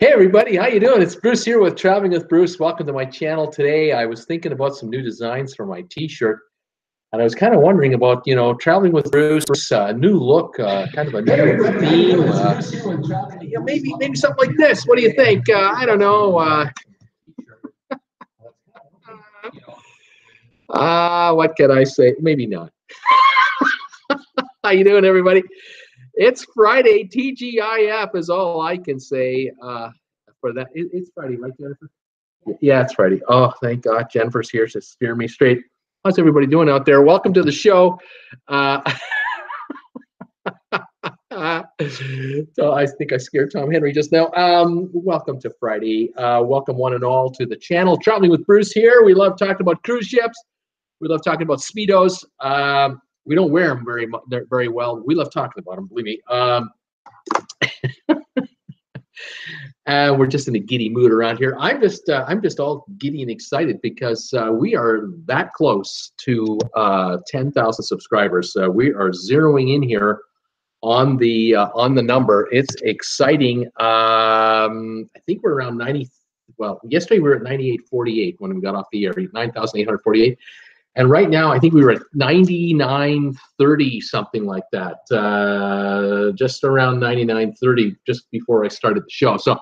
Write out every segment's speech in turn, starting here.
Hey everybody, how you doing? It's Bruce here with Traveling with Bruce. Welcome to my channel today. I was thinking about some new designs for my t-shirt, and I was kind of wondering about, Traveling with Bruce, new look, kind of a new theme. Maybe something like this. What do you think? I don't know. What can I say? Maybe not. How you doing, everybody? It's Friday. TGIF is all I can say for that. It's Friday, right, Jennifer? Yeah, it's Friday. Oh, thank God. Jennifer's here to steer me straight. How's everybody doing out there? Welcome to the show. So I think I scared Tom Henry just now. Welcome to Friday. Welcome one and all to the channel. Traveling with Bruce here. We love talking about cruise ships. We love talking about Speedos. We don't wear them very well. We love talking about them, believe me. We're just in a giddy mood around here. I'm just all giddy and excited because we are that close to 10,000 subscribers. We are zeroing in here on the number. It's exciting. I think we're around 90. Well, yesterday we were at 98.48 when we got off the air, 9,848. And right now, I think we were at 99.30, something like that, just around 99.30, just before I started the show. So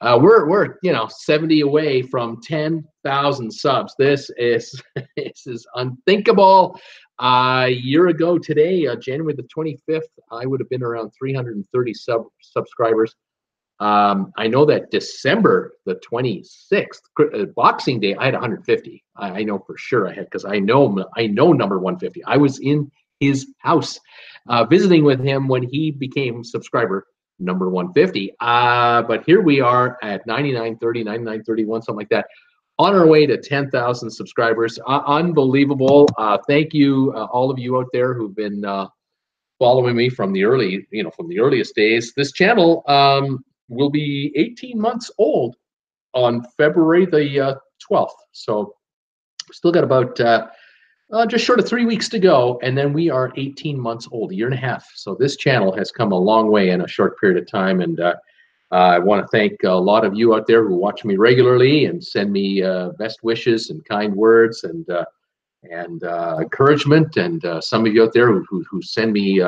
we're 70 away from 10,000 subs. This is unthinkable. A year ago today, January the 25th, I would have been around 330 subscribers. I know that December the 26th, Boxing Day, I had 150. I know for sure I had, because I know number 150. I was in his house visiting with him when he became subscriber number 150. But here we are at 99.30, 99.31, something like that, on our way to 10,000 subscribers. Unbelievable. Thank you, all of you out there who've been following me from the earliest days. This channel will be 18 months old on February the 12th. So still got about just short of 3 weeks to go, and then we are 18 months old, a year and a half. So this channel has come a long way in a short period of time, and I want to thank a lot of you out there who watch me regularly and send me best wishes and kind words and encouragement, and some of you out there who send me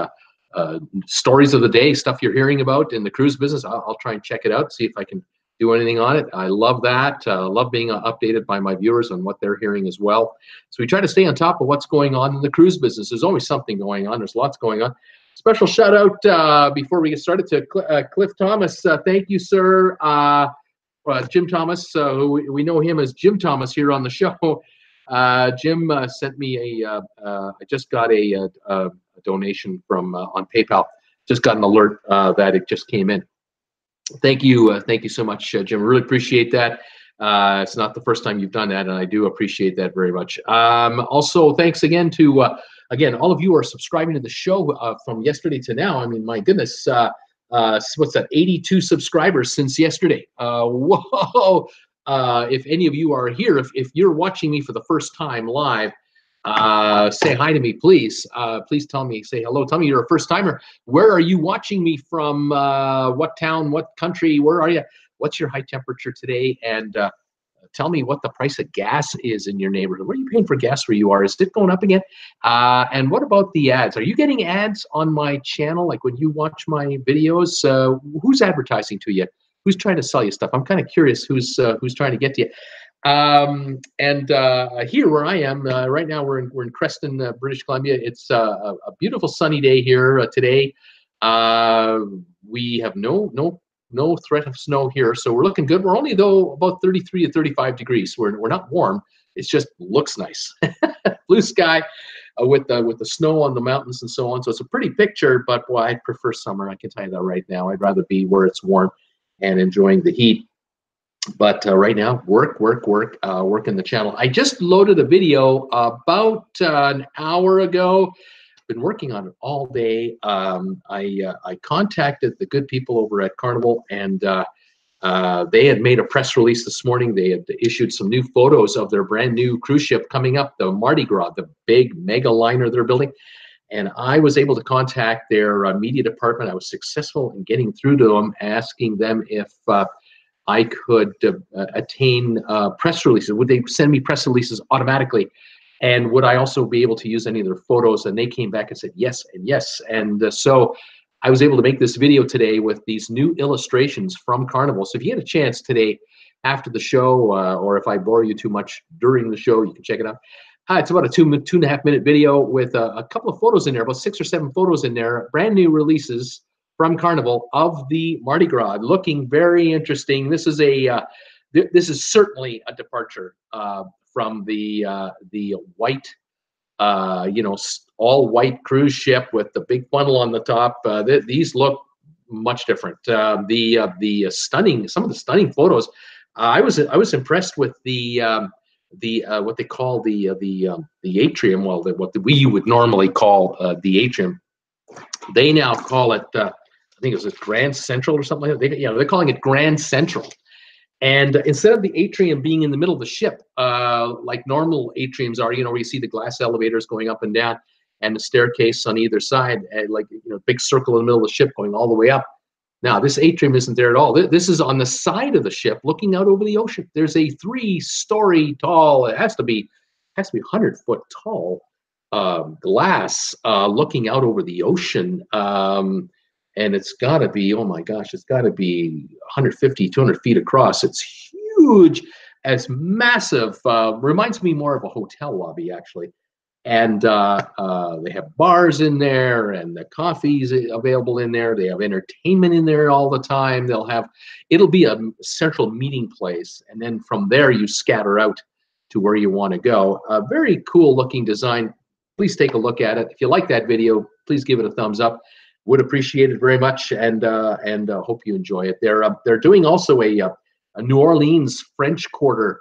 stories of the day, stuff you're hearing about in the cruise business. I'll try and check it out, see if I can do anything on it. I love that. Love being updated by my viewers on what they're hearing as well. So we try to stay on top of what's going on in the cruise business. There's always something going on. There's lots going on. Special shout out before we get started to Cliff Thomas. Thank you, sir. Jim Thomas, we know him as Jim Thomas here on the show. Jim sent me I just got a donation from on PayPal. Just got an alert that it just came in. Thank you so much, Jim. Really appreciate that. It's not the first time you've done that, and I do appreciate that very much. Also, thanks again to again, all of you are subscribing to the show from yesterday to now. I mean, my goodness, what's that? 82 subscribers since yesterday. Whoa! If any of you are here, if you're watching me for the first time live, say hi to me, please. Please tell me, say hello. Tell me you're a first timer. Where are you watching me from? What town, what country, where are you? What's your high temperature today? And tell me what the price of gas is in your neighborhood. What are you paying for gas where you are? Is it going up again? And what about the ads? Are you getting ads on my channel? Like when you watch my videos, who's advertising to you? Who's trying to sell you stuff? I'm kind of curious who's trying to get to you. Here where I am right now, we're in Creston, British Columbia. It's a beautiful sunny day here today. We have no threat of snow here, so we're looking good. We're only though about 33 to 35 degrees. We're not warm. It just looks nice. Blue sky with the snow on the mountains and so on. So it's a pretty picture. But boy, I prefer summer. I can tell you that right now. I'd rather be where it's warm and enjoying the heat. But right now, working the channel. I just loaded a video about an hour ago. Been working on it all day. I contacted the good people over at Carnival, and they had made a press release this morning. They had issued some new photos of their brand new cruise ship coming up, the Mardi Gras, the big mega liner they're building. And I was able to contact their media department. I was successful in getting through to them, asking them if I could attain press releases. Would they send me press releases automatically? And would I also be able to use any of their photos? And they came back and said yes and yes. And so I was able to make this video today with these new illustrations from Carnival. So if you get a chance today after the show, or if I bore you too much during the show, you can check it out. It's about a 2.5 minute video with a couple of photos in there, about 6 or 7 photos in there, brand new releases from Carnival of the Mardi Gras, looking very interesting. This is this is certainly a departure from the white, all white cruise ship with the big funnel on the top. These look much different. Some of the stunning photos. I was impressed with the what they call the atrium. Well, what we would normally call the atrium. They now call it. I think it was Grand Central or something like that. They're calling it Grand Central. And instead of the atrium being in the middle of the ship, like normal atriums are, where you see the glass elevators going up and down and the staircase on either side, like, big circle in the middle of the ship going all the way up. Now, this atrium isn't there at all. This is on the side of the ship looking out over the ocean. There's a 3-story tall, it has to be 100-foot tall glass looking out over the ocean. And it's got to be, oh my gosh, it's got to be 150, 200 feet across. It's huge. It's massive. Reminds me more of a hotel lobby, actually. And they have bars in there, and the coffee's available in there. They have entertainment in there all the time. It'll be a central meeting place. And then from there, you scatter out to where you want to go. A very cool looking design. Please take a look at it. If you like that video, please give it a thumbs up. Would appreciate it very much, and hope you enjoy it. They're doing also a New Orleans French Quarter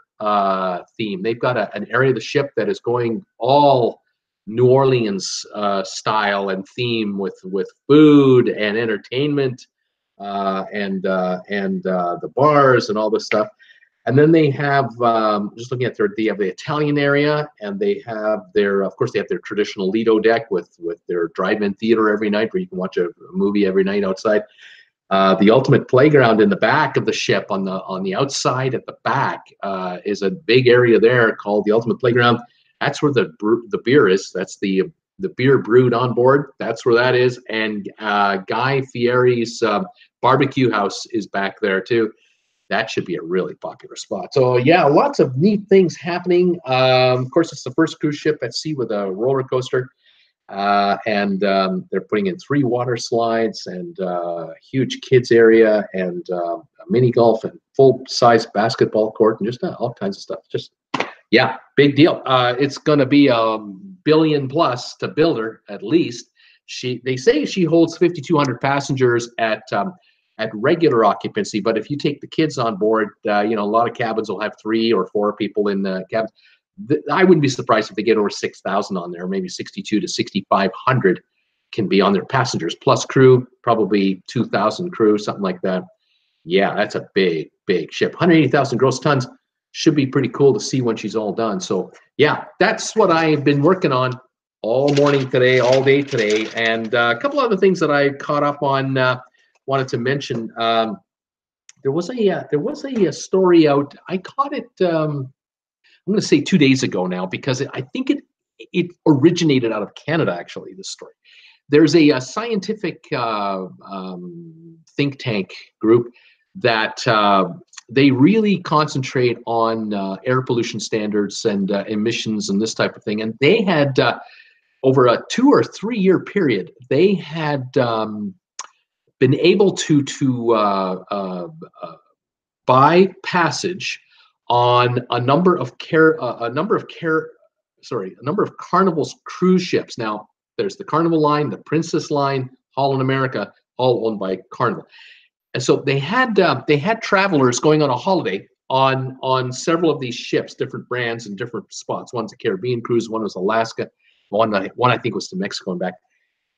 theme. They've got an area of the ship that is going all New Orleans style and theme with food and entertainment and the bars and all this stuff. And then they have, just looking at they have the Italian area, and they have of course, they have their traditional Lido deck with their drive-in theater every night, where you can watch a movie every night outside. The ultimate playground in the back of the ship, on the outside at the back, is a big area there called the ultimate playground. That's where the beer is. That's the beer brewed on board. That's where that is. And Guy Fieri's barbecue house is back there too. That should be a really popular spot. So yeah, lots of neat things happening. Of course, it's the first cruise ship at sea with a roller coaster. And they're putting in 3 water slides and a huge kids area and a mini golf and full-size basketball court and just all kinds of stuff. Just, yeah, big deal. It's going to be $1 billion plus to build her, at least. They say she holds 5,200 passengers at regular occupancy, but if you take the kids on board, a lot of cabins will have 3 or 4 people in the cabin. I wouldn't be surprised if they get over 6,000 on there. Maybe 62 to 6,500 can be on their passengers, plus crew, probably 2,000 crew, something like that. Yeah, that's a big ship. 180,000 gross tons. Should be pretty cool to see when she's all done. So yeah, that's what I've been working on all morning today, all day today, and a couple other things that I caught up on. Wanted to mention. There was a story out. I caught it. I'm going to say 2 days ago now, because I think it originated out of Canada, actually, this story. There's a scientific think tank group that they really concentrate on air pollution standards and emissions and this type of thing. And they had, over a 2 or 3 year period, they had been able to buy passage on a number of Carnival's cruise ships. Now, there's the Carnival line, the Princess line, Holland America, all owned by Carnival. And so they had travelers going on a holiday on several of these ships, different brands and different spots. One's a Caribbean cruise, one was Alaska, one I think was to Mexico and back.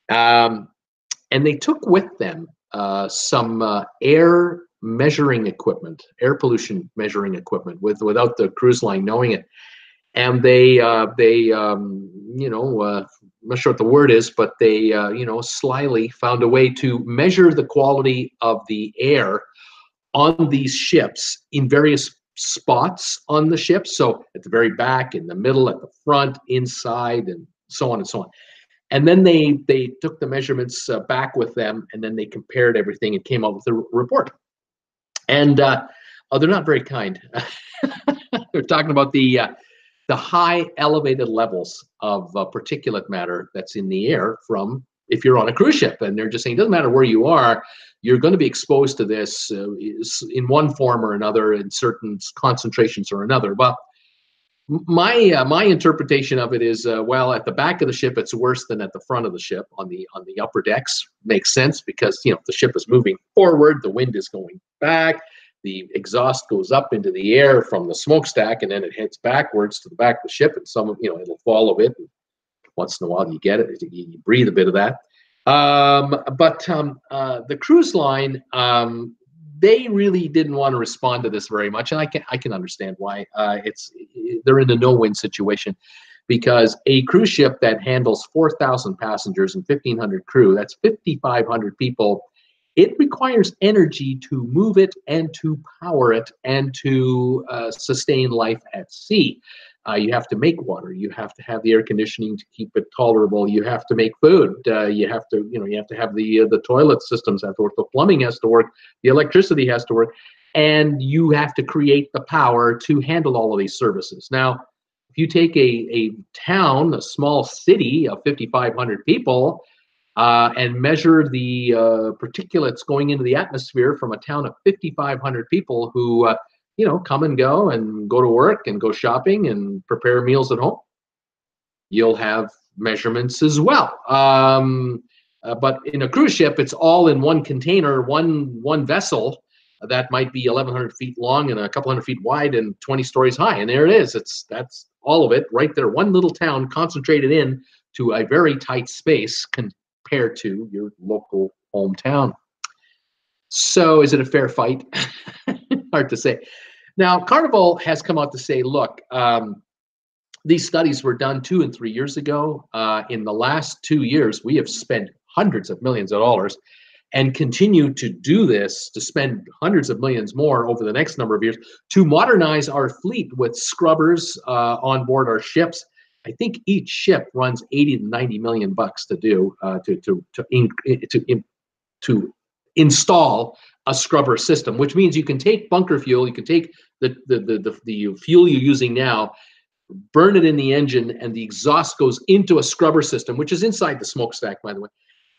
And they took with them some air measuring equipment, air pollution measuring equipment, without the cruise line knowing it. And they I'm not sure what the word is, but they slyly found a way to measure the quality of the air on these ships in various spots on the ship. So at the very back, in the middle, at the front, inside, and so on and so on. And then they took the measurements back with them, and then they compared everything and came up with a report. And they're not very kind. They're talking about the high elevated levels of particulate matter that's in the air from if you're on a cruise ship. And they're just saying it doesn't matter where you are, you're going to be exposed to this in one form or another, in certain concentrations or another. Well, my interpretation of it is, well, at the back of the ship, it's worse than at the front of the ship on the upper decks. Makes sense because, you know, the ship is moving forward, the wind is going back, the exhaust goes up into the air from the smokestack, and then it heads backwards to the back of the ship, and some, you know, it'll fall a bit. And once in a while, you get it, you breathe a bit of that. But the cruise line, they really didn't want to respond to this very much, and I can understand why. They're in a no-win situation, because a cruise ship that handles 4,000 passengers and 1,500 crew, that's 5,500 people. It requires energy to move it and to power it and to sustain life at sea. You have to make water. You have to have the air conditioning to keep it tolerable. You have to make food. You have to have the toilet systems have to work. The plumbing has to work. The electricity has to work, and you have to create the power to handle all of these services. Now, if you take a town, a small city of 5,500 people, and measure the particulates going into the atmosphere from a town of 5,500 people who come and go to work and go shopping and prepare meals at home, you'll have measurements as well. But in a cruise ship, it's all in one container, one vessel that might be 1,100 feet long and a couple hundred feet wide and 20 stories high. And there it is. That's all of it right there. One little town concentrated in to a very tight space compared to your local hometown. So is it a fair fight? Hard to say. Now, Carnival has come out to say, look, these studies were done 2 and 3 years ago. In the last 2 years, we have spent hundreds of millions of dollars and continue to do this, to spend hundreds of millions more over the next number of years to modernize our fleet with scrubbers on board our ships. I think each ship runs 80 to 90 million bucks to do to install a scrubber system, which means you can take bunker fuel, you can take the fuel you're using now, burn it in the engine, and the exhaust goes into a scrubber system, which is inside the smokestack, by the way,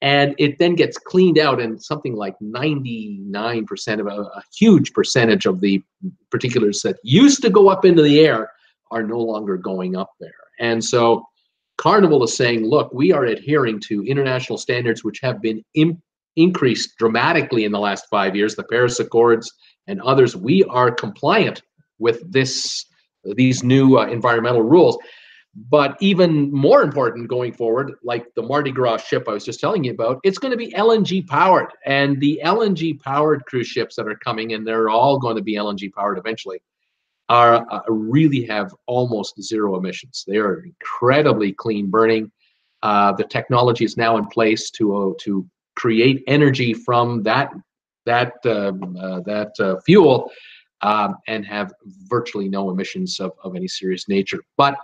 and it then gets cleaned out, and something like 99% of a huge percentage of the particulars that used to go up into the air are no longer going up there. And so Carnival is saying, look, we are adhering to international standards which have been increased dramatically in the last 5 years, the Paris Accords and others. We are compliant with these new environmental rules. But even more important going forward, like the Mardi Gras ship I was just telling you about, it's going to be LNG powered. And the LNG powered cruise ships that are coming, and they're all going to be LNG powered eventually, really have almost zero emissions. They are incredibly clean burning. The technology is now in place to create energy from that fuel and have virtually no emissions of any serious nature. But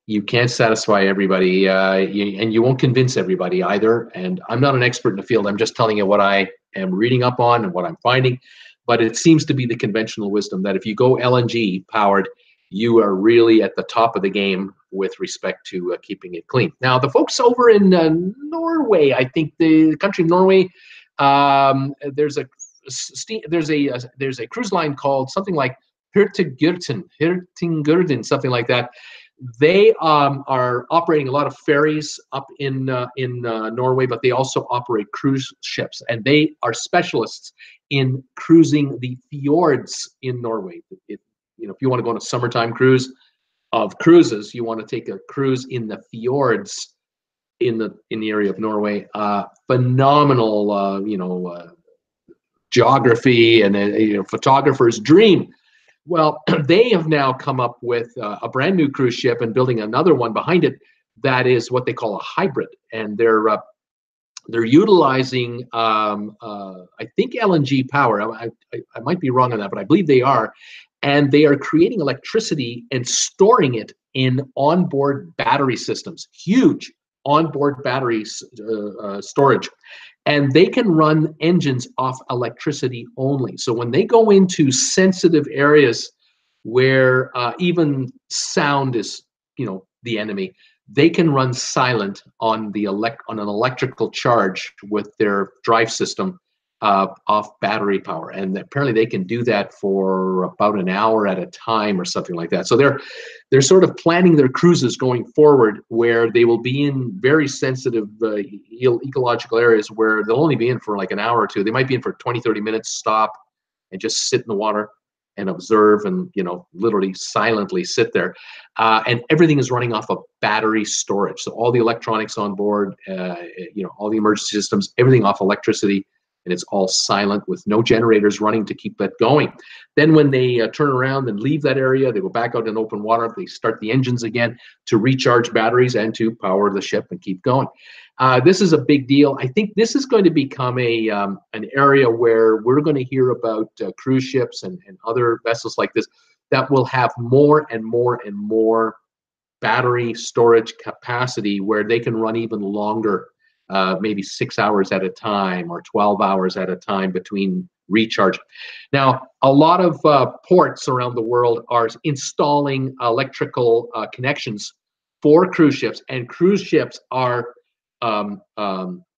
you can't satisfy everybody, and you won't convince everybody either. And I'm not an expert in the field. I'm just telling you what I am reading up on and what I'm finding. But it seems to be the conventional wisdom that if you go LNG powered, you are really at the top of the game with respect to keeping it clean. Now, the folks over in Norway, I think the country of Norway, there's a cruise line called something like Hurtigruten, something like that. They are operating a lot of ferries up in Norway, but they also operate cruise ships, and they are specialists in cruising the fjords in Norway. If you want to go on a summertime cruise of cruises, you want to take a cruise in the fjords in the area of Norway. Phenomenal, geography and photographer's dream. Well, they have now come up with a brand new cruise ship and building another one behind it that is what they call a hybrid, and they're utilizing, I think, LNG power. I might be wrong on that, but I believe they are. And they are creating electricity and storing it in onboard battery systems, huge onboard battery storage. And they can run engines off electricity only. So when they go into sensitive areas where even sound is, the enemy, they can run silent on on an electrical charge with their drive system off battery power, and apparently they can do that for about an hour at a time or something like that. So they're sort of planning their cruises going forward where they will be in very sensitive ecological areas where they'll only be in for like an hour or two. They might be in for 20-30 minutes, stop and just sit in the water and observe and literally silently sit there, and everything is running off of battery storage. So all the electronics on board, all the emergency systems, everything off electricity, and it's all silent with no generators running to keep that going. Then when they turn around and leave that area, they go back out in open water, they start the engines again to recharge batteries and to power the ship and keep going. This is a big deal. I think this is going to become an area where we're going to hear about cruise ships and other vessels like this that will have more and more and more battery storage capacity where they can run even longer, maybe 6 hours at a time or 12 hours at a time between recharge. Now, a lot of ports around the world are installing electrical connections for cruise ships, and cruise ships are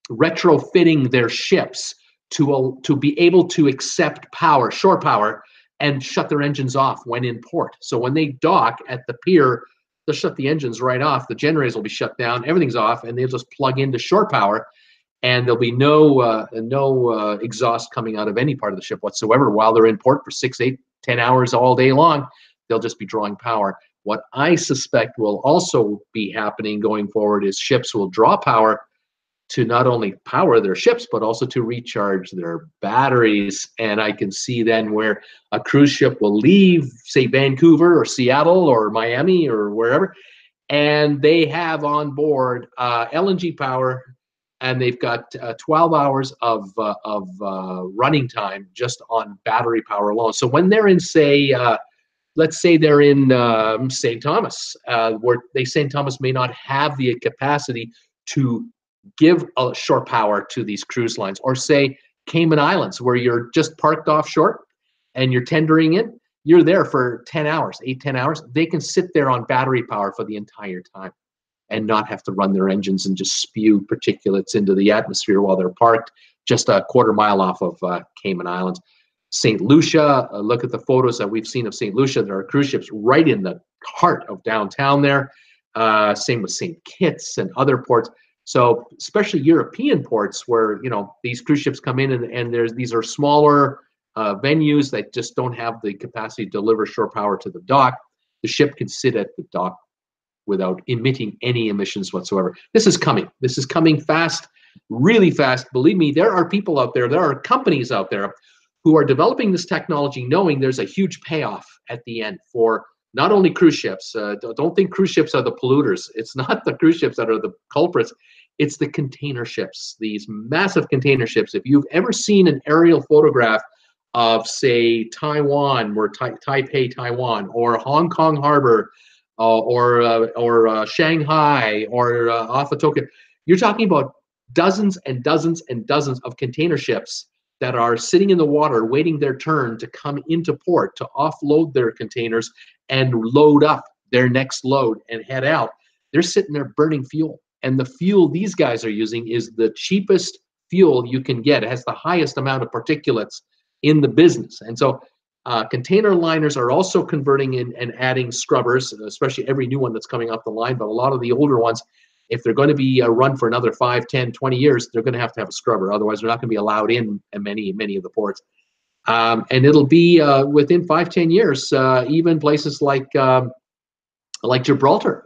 retrofitting their ships to be able to accept power, shore power, and shut their engines off when in port. So when they dock at the pier, they'll shut the engines right off. The generators will be shut down. Everything's off, and they'll just plug into shore power, and there'll be no exhaust coming out of any part of the ship whatsoever while they're in port for 6, 8, 10 hours all day long. They'll just be drawing power. What I suspect will also be happening going forward is ships will draw power to not only power their ships, but also to recharge their batteries. And I can see then where a cruise ship will leave, say, Vancouver or Seattle or Miami or wherever, and they have on board LNG power, and they've got 12 hours of running time just on battery power alone. So when they're in, say, let's say they're in St. Thomas, where St. Thomas may not have the capacity to give a shore power to these cruise lines, or say Cayman Islands, where you're just parked offshore and you're tendering in, you're there for 10 hours, 8, 10 hours. They can sit there on battery power for the entire time and not have to run their engines and just spew particulates into the atmosphere while they're parked just a quarter mile off of Cayman Islands. St. Lucia, look at the photos that we've seen of St. Lucia. There are cruise ships right in the heart of downtown there. Same with St. Kitts and other ports. So especially European ports where, these cruise ships come in and these are smaller venues that just don't have the capacity to deliver shore power to the dock. The ship can sit at the dock without emitting any emissions whatsoever. This is coming. This is coming fast, really fast. Believe me, there are people out there, there are companies out there who are developing this technology knowing there's a huge payoff at the end for not only cruise ships. Don't think cruise ships are the polluters. It's not the cruise ships that are the culprits. It's the container ships, these massive container ships. If you've ever seen an aerial photograph of, say, Taiwan, or Taipei, Taiwan, or Hong Kong Harbor, or Shanghai, or off of Tokyo, you're talking about dozens and dozens and dozens of container ships that are sitting in the water waiting their turn to come into port to offload their containers and load up their next load and head out. They're sitting there burning fuel. And the fuel these guys are using is the cheapest fuel you can get. It has the highest amount of particulates in the business. And so container liners are also converting in and adding scrubbers, especially every new one that's coming off the line. But a lot of the older ones, if they're going to be run for another 5, 10, 20 years, they're going to have a scrubber. Otherwise, they're not going to be allowed in many of the ports. And it'll be within 5, 10 years, even places like Gibraltar,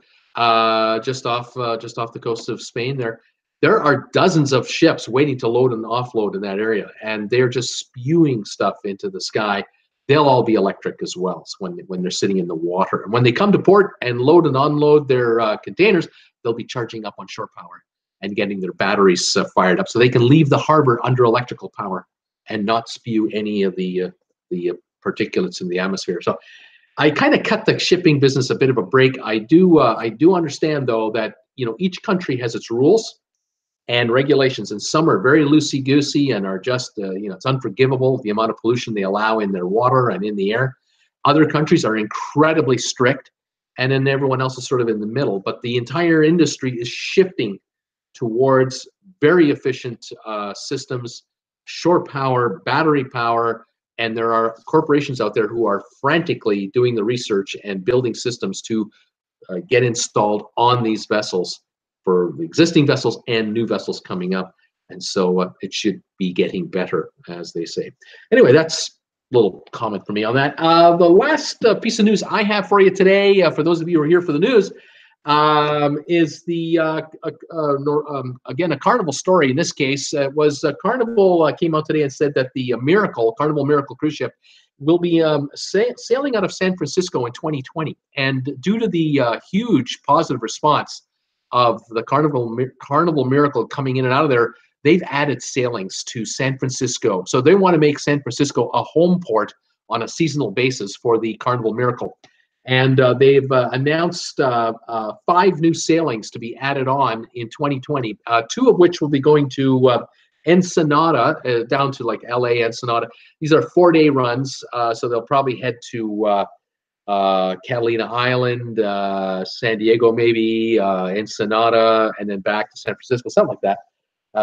just off the coast of Spain. There are dozens of ships waiting to load and offload in that area, and they're just spewing stuff into the sky. They'll all be electric as well, so when they're sitting in the water. And when they come to port and load and unload their containers, they'll be charging up on shore power and getting their batteries fired up so they can leave the harbor under electrical power and not spew any of the particulates in the atmosphere. So I kind of cut the shipping business a bit of a break. I do understand though that each country has its rules and regulations, and some are very loosey-goosey and are just it's unforgivable the amount of pollution they allow in their water and in the air. Other countries are incredibly strict, and then everyone else is sort of in the middle. But the entire industry is shifting towards very efficient systems, shore power, battery power, and there are corporations out there who are frantically doing the research and building systems to get installed on these vessels for the existing vessels and new vessels coming up. And so it should be getting better, as they say. Anyway, that's a little comment for me on that. The last piece of news I have for you today, for those of you who are here for the news, is the again, a Carnival story. In this case, it was Carnival came out today and said that the Carnival Miracle cruise ship will be sailing out of San Francisco in 2020. And due to the huge positive response of the Carnival Miracle coming in and out of there, they've added sailings to San Francisco. So they want to make San Francisco a home port on a seasonal basis for the Carnival Miracle. And they've announced 5 new sailings to be added on in 2020, 2 of which will be going to Ensenada, down to like LA, Ensenada. These are 4-day runs, so they'll probably head to Catalina Island, San Diego maybe, Ensenada, and then back to San Francisco, something like that.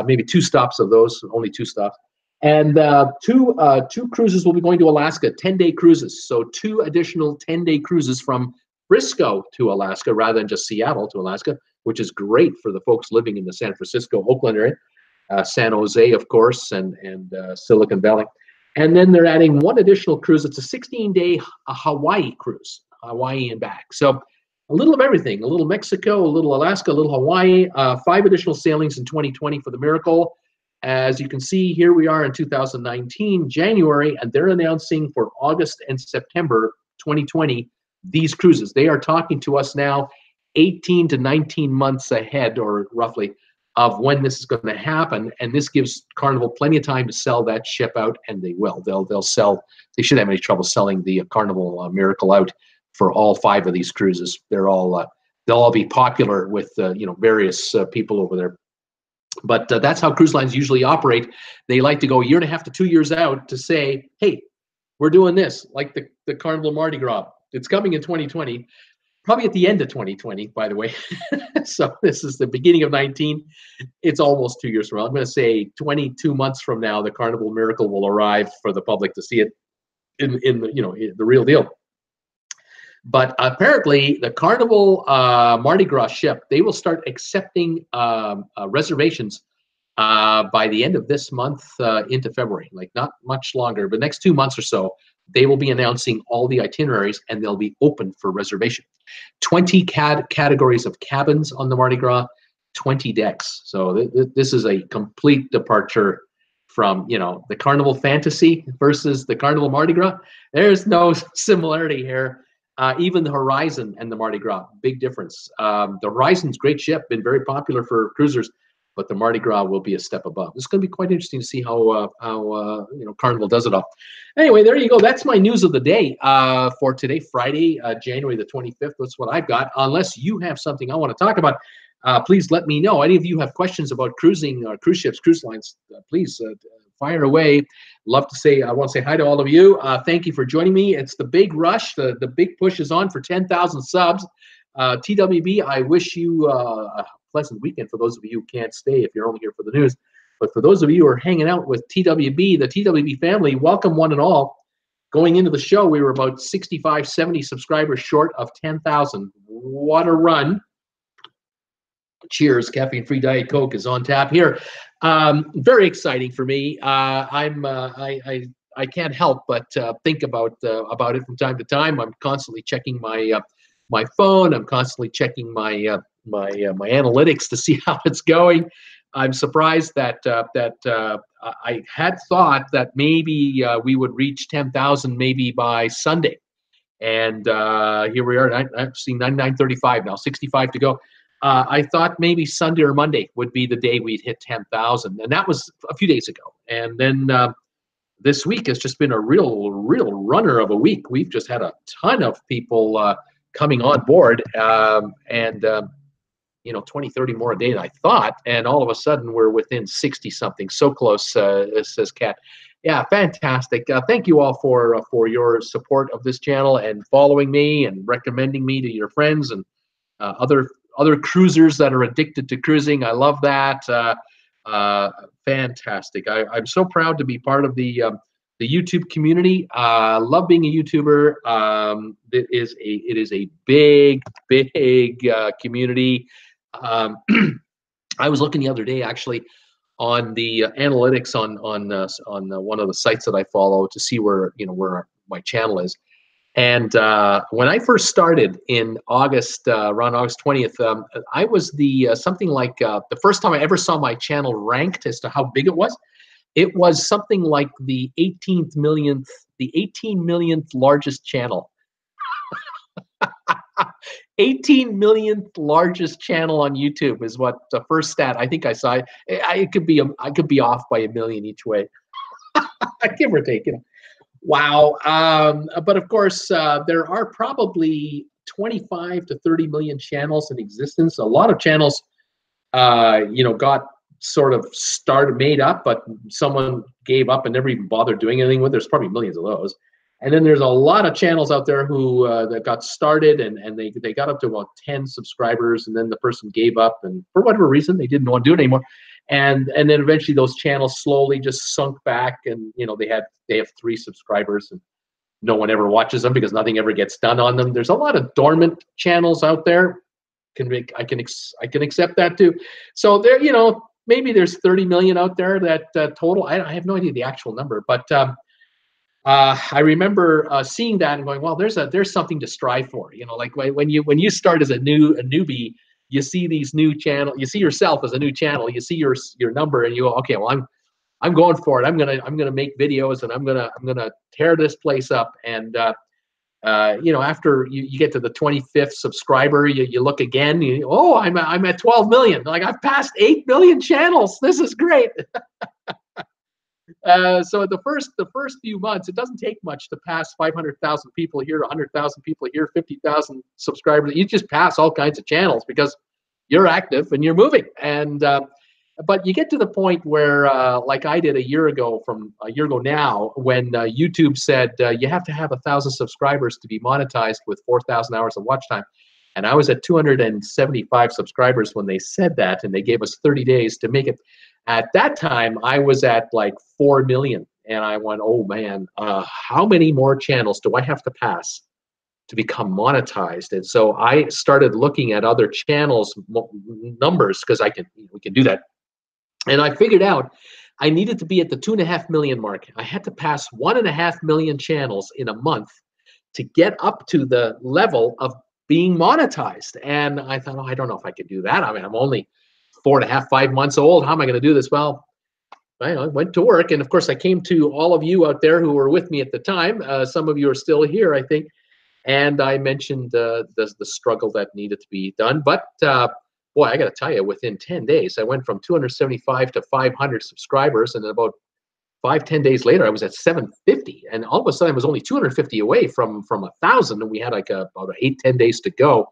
Maybe 2 stops of those, only 2 stops. And two cruises will be going to Alaska, 10-day cruises. So 2 additional 10-day cruises from Frisco to Alaska rather than just Seattle to Alaska, which is great for the folks living in the San Francisco, Oakland area, San Jose, of course, and Silicon Valley. And then they're adding 1 additional cruise. It's a 16-day Hawaii cruise, Hawaii and back. So a little of everything, a little Mexico, a little Alaska, a little Hawaii, 5 additional sailings in 2020 for the Miracle. As you can see, here we are in 2019, January, and they're announcing for August and September 2020 these cruises. They are talking to us now 18 to 19 months ahead, or roughly, of when this is going to happen, and this gives Carnival plenty of time to sell that ship out, and they will. They'll sell. They shouldn't have any trouble selling the Carnival Miracle out for all 5 of these cruises. They'll all be popular with various people over there. But that's how cruise lines usually operate. They like to go 1.5 years to 2 years out to say, hey, we're doing this, like the Carnival Mardi Gras. It's coming in 2020, probably at the end of 2020, by the way. So this is the beginning of 19. It's almost 2 years from now. I'm going to say 22 months from now, the Carnival Miracle will arrive for the public to see it in the real deal. But apparently, the Carnival Mardi Gras ship, they will start accepting reservations by the end of this month into February, like not much longer, but next 2 months or so, they will be announcing all the itineraries and they'll be open for reservation. 20 categories of cabins on the Mardi Gras, 20 decks. So this is a complete departure from, the Carnival Fantasy versus the Carnival Mardi Gras. There's no similarity here. Even the Horizon and the Mardi Gras, big difference. The Horizon's great ship, been very popular for cruisers, but the Mardi Gras will be a step above. It's going to be quite interesting to see how Carnival does it all. Anyway, there you go. That's my news of the day for today, Friday, January the 25th. That's what I've got. Unless you have something I want to talk about, please let me know. Any of you have questions about cruising, cruise ships, cruise lines, please fire away. Love to say, I want to say hi to all of you. Thank you for joining me. It's the big rush. The big push is on for 10,000 subs. TWB, I wish you a pleasant weekend for those of you who can't stay if you're only here for the news. But for those of you who are hanging out with TWB, the TWB family, welcome one and all. Going into the show, we were about 65, 70 subscribers short of 10,000. What a run. Cheers. Caffeine-free Diet Coke is on tap here. Very exciting for me. I can't help but think about it from time to time. I'm constantly checking my phone. I'm constantly checking my analytics to see how it's going. I'm surprised that I had thought that maybe we would reach 10,000 maybe by Sunday, and here we are. I'm seeing 99.35 now, 65 to go. I thought maybe Sunday or Monday would be the day we'd hit 10,000, and that was a few days ago. And then this week has just been a real runner of a week. We've just had a ton of people coming on board, and 20, 30 more a day than I thought. And all of a sudden, we're within 60 something. So close, says Kat. Yeah, fantastic. Thank you all for your support of this channel and following me and recommending me to your friends and other cruisers that are addicted to cruising. I love that. Fantastic. I'm so proud to be part of the YouTube community. Love being a YouTuber. It is a big community. I was looking the other day actually on the analytics on one of the sites that I follow to see where my channel is. And when I first started in August, around August 20th, I was something like the first time I ever saw my channel ranked as to how big it was. It was something like the 18 millionth largest channel. 18 millionth largest channel on YouTube is what the first stat I think I saw. I could be off by a million each way, give or take. Wow. But of course, there are probably 25 to 30 million channels in existence. A lot of channels, got sort of made up, but someone gave up and never even bothered doing anything with. There's probably millions of those. And then there's a lot of channels out there who that got started and they got up to about 10 subscribers, and then the person gave up, and for whatever reason they didn't want to do it anymore. And then eventually those channels slowly just sunk back, and they have 3 subscribers, and no one ever watches them because nothing ever gets done on them. There's a lot of dormant channels out there. I can accept that too. So there, maybe there's 30 million out there that total. I have no idea the actual number, but I remember seeing that and going, well, there's something to strive for. Like when you start as a newbie, you see these new channel, you see yourself as a new channel, you see your number, and you go, okay, well, I'm going for it. I'm gonna make videos, and I'm gonna tear this place up. And after you get to the 25th subscriber, you look again. I'm at 12 million. Like, I've passed 8 million channels. This is great. So the first few months, it doesn't take much to pass 500,000 people here, 100,000 people here, 50,000 subscribers. You just pass all kinds of channels because you're active and you're moving. And but you get to the point where, like I did a year ago now, when YouTube said you have to have 1,000 subscribers to be monetized with 4,000 hours of watch time. And I was at 275 subscribers when they said that, and they gave us 30 days to make it. At that time, I was at like 4 million, and I went, oh man, how many more channels do I have to pass to become monetized? And so I started looking at other channels numbers, because we can do that. And I figured out I needed to be at the 2.5 million mark. I had to pass 1.5 million channels in a month to get up to the level of being monetized. And I thought, I don't know if I could do that. I mean, I'm only 4.5, 5 months old. How am I going to do this? Well, I went to work, and of course I came to all of you out there who were with me at the time. Some of you are still here, I think, and I mentioned the struggle that needed to be done. But boy, I got to tell you, within 10 days, I went from 275 to 500 subscribers, and about 5-10 days later, I was at 750, and all of a sudden I was only 250 away from 1,000, and we had like about 8-10 days to go.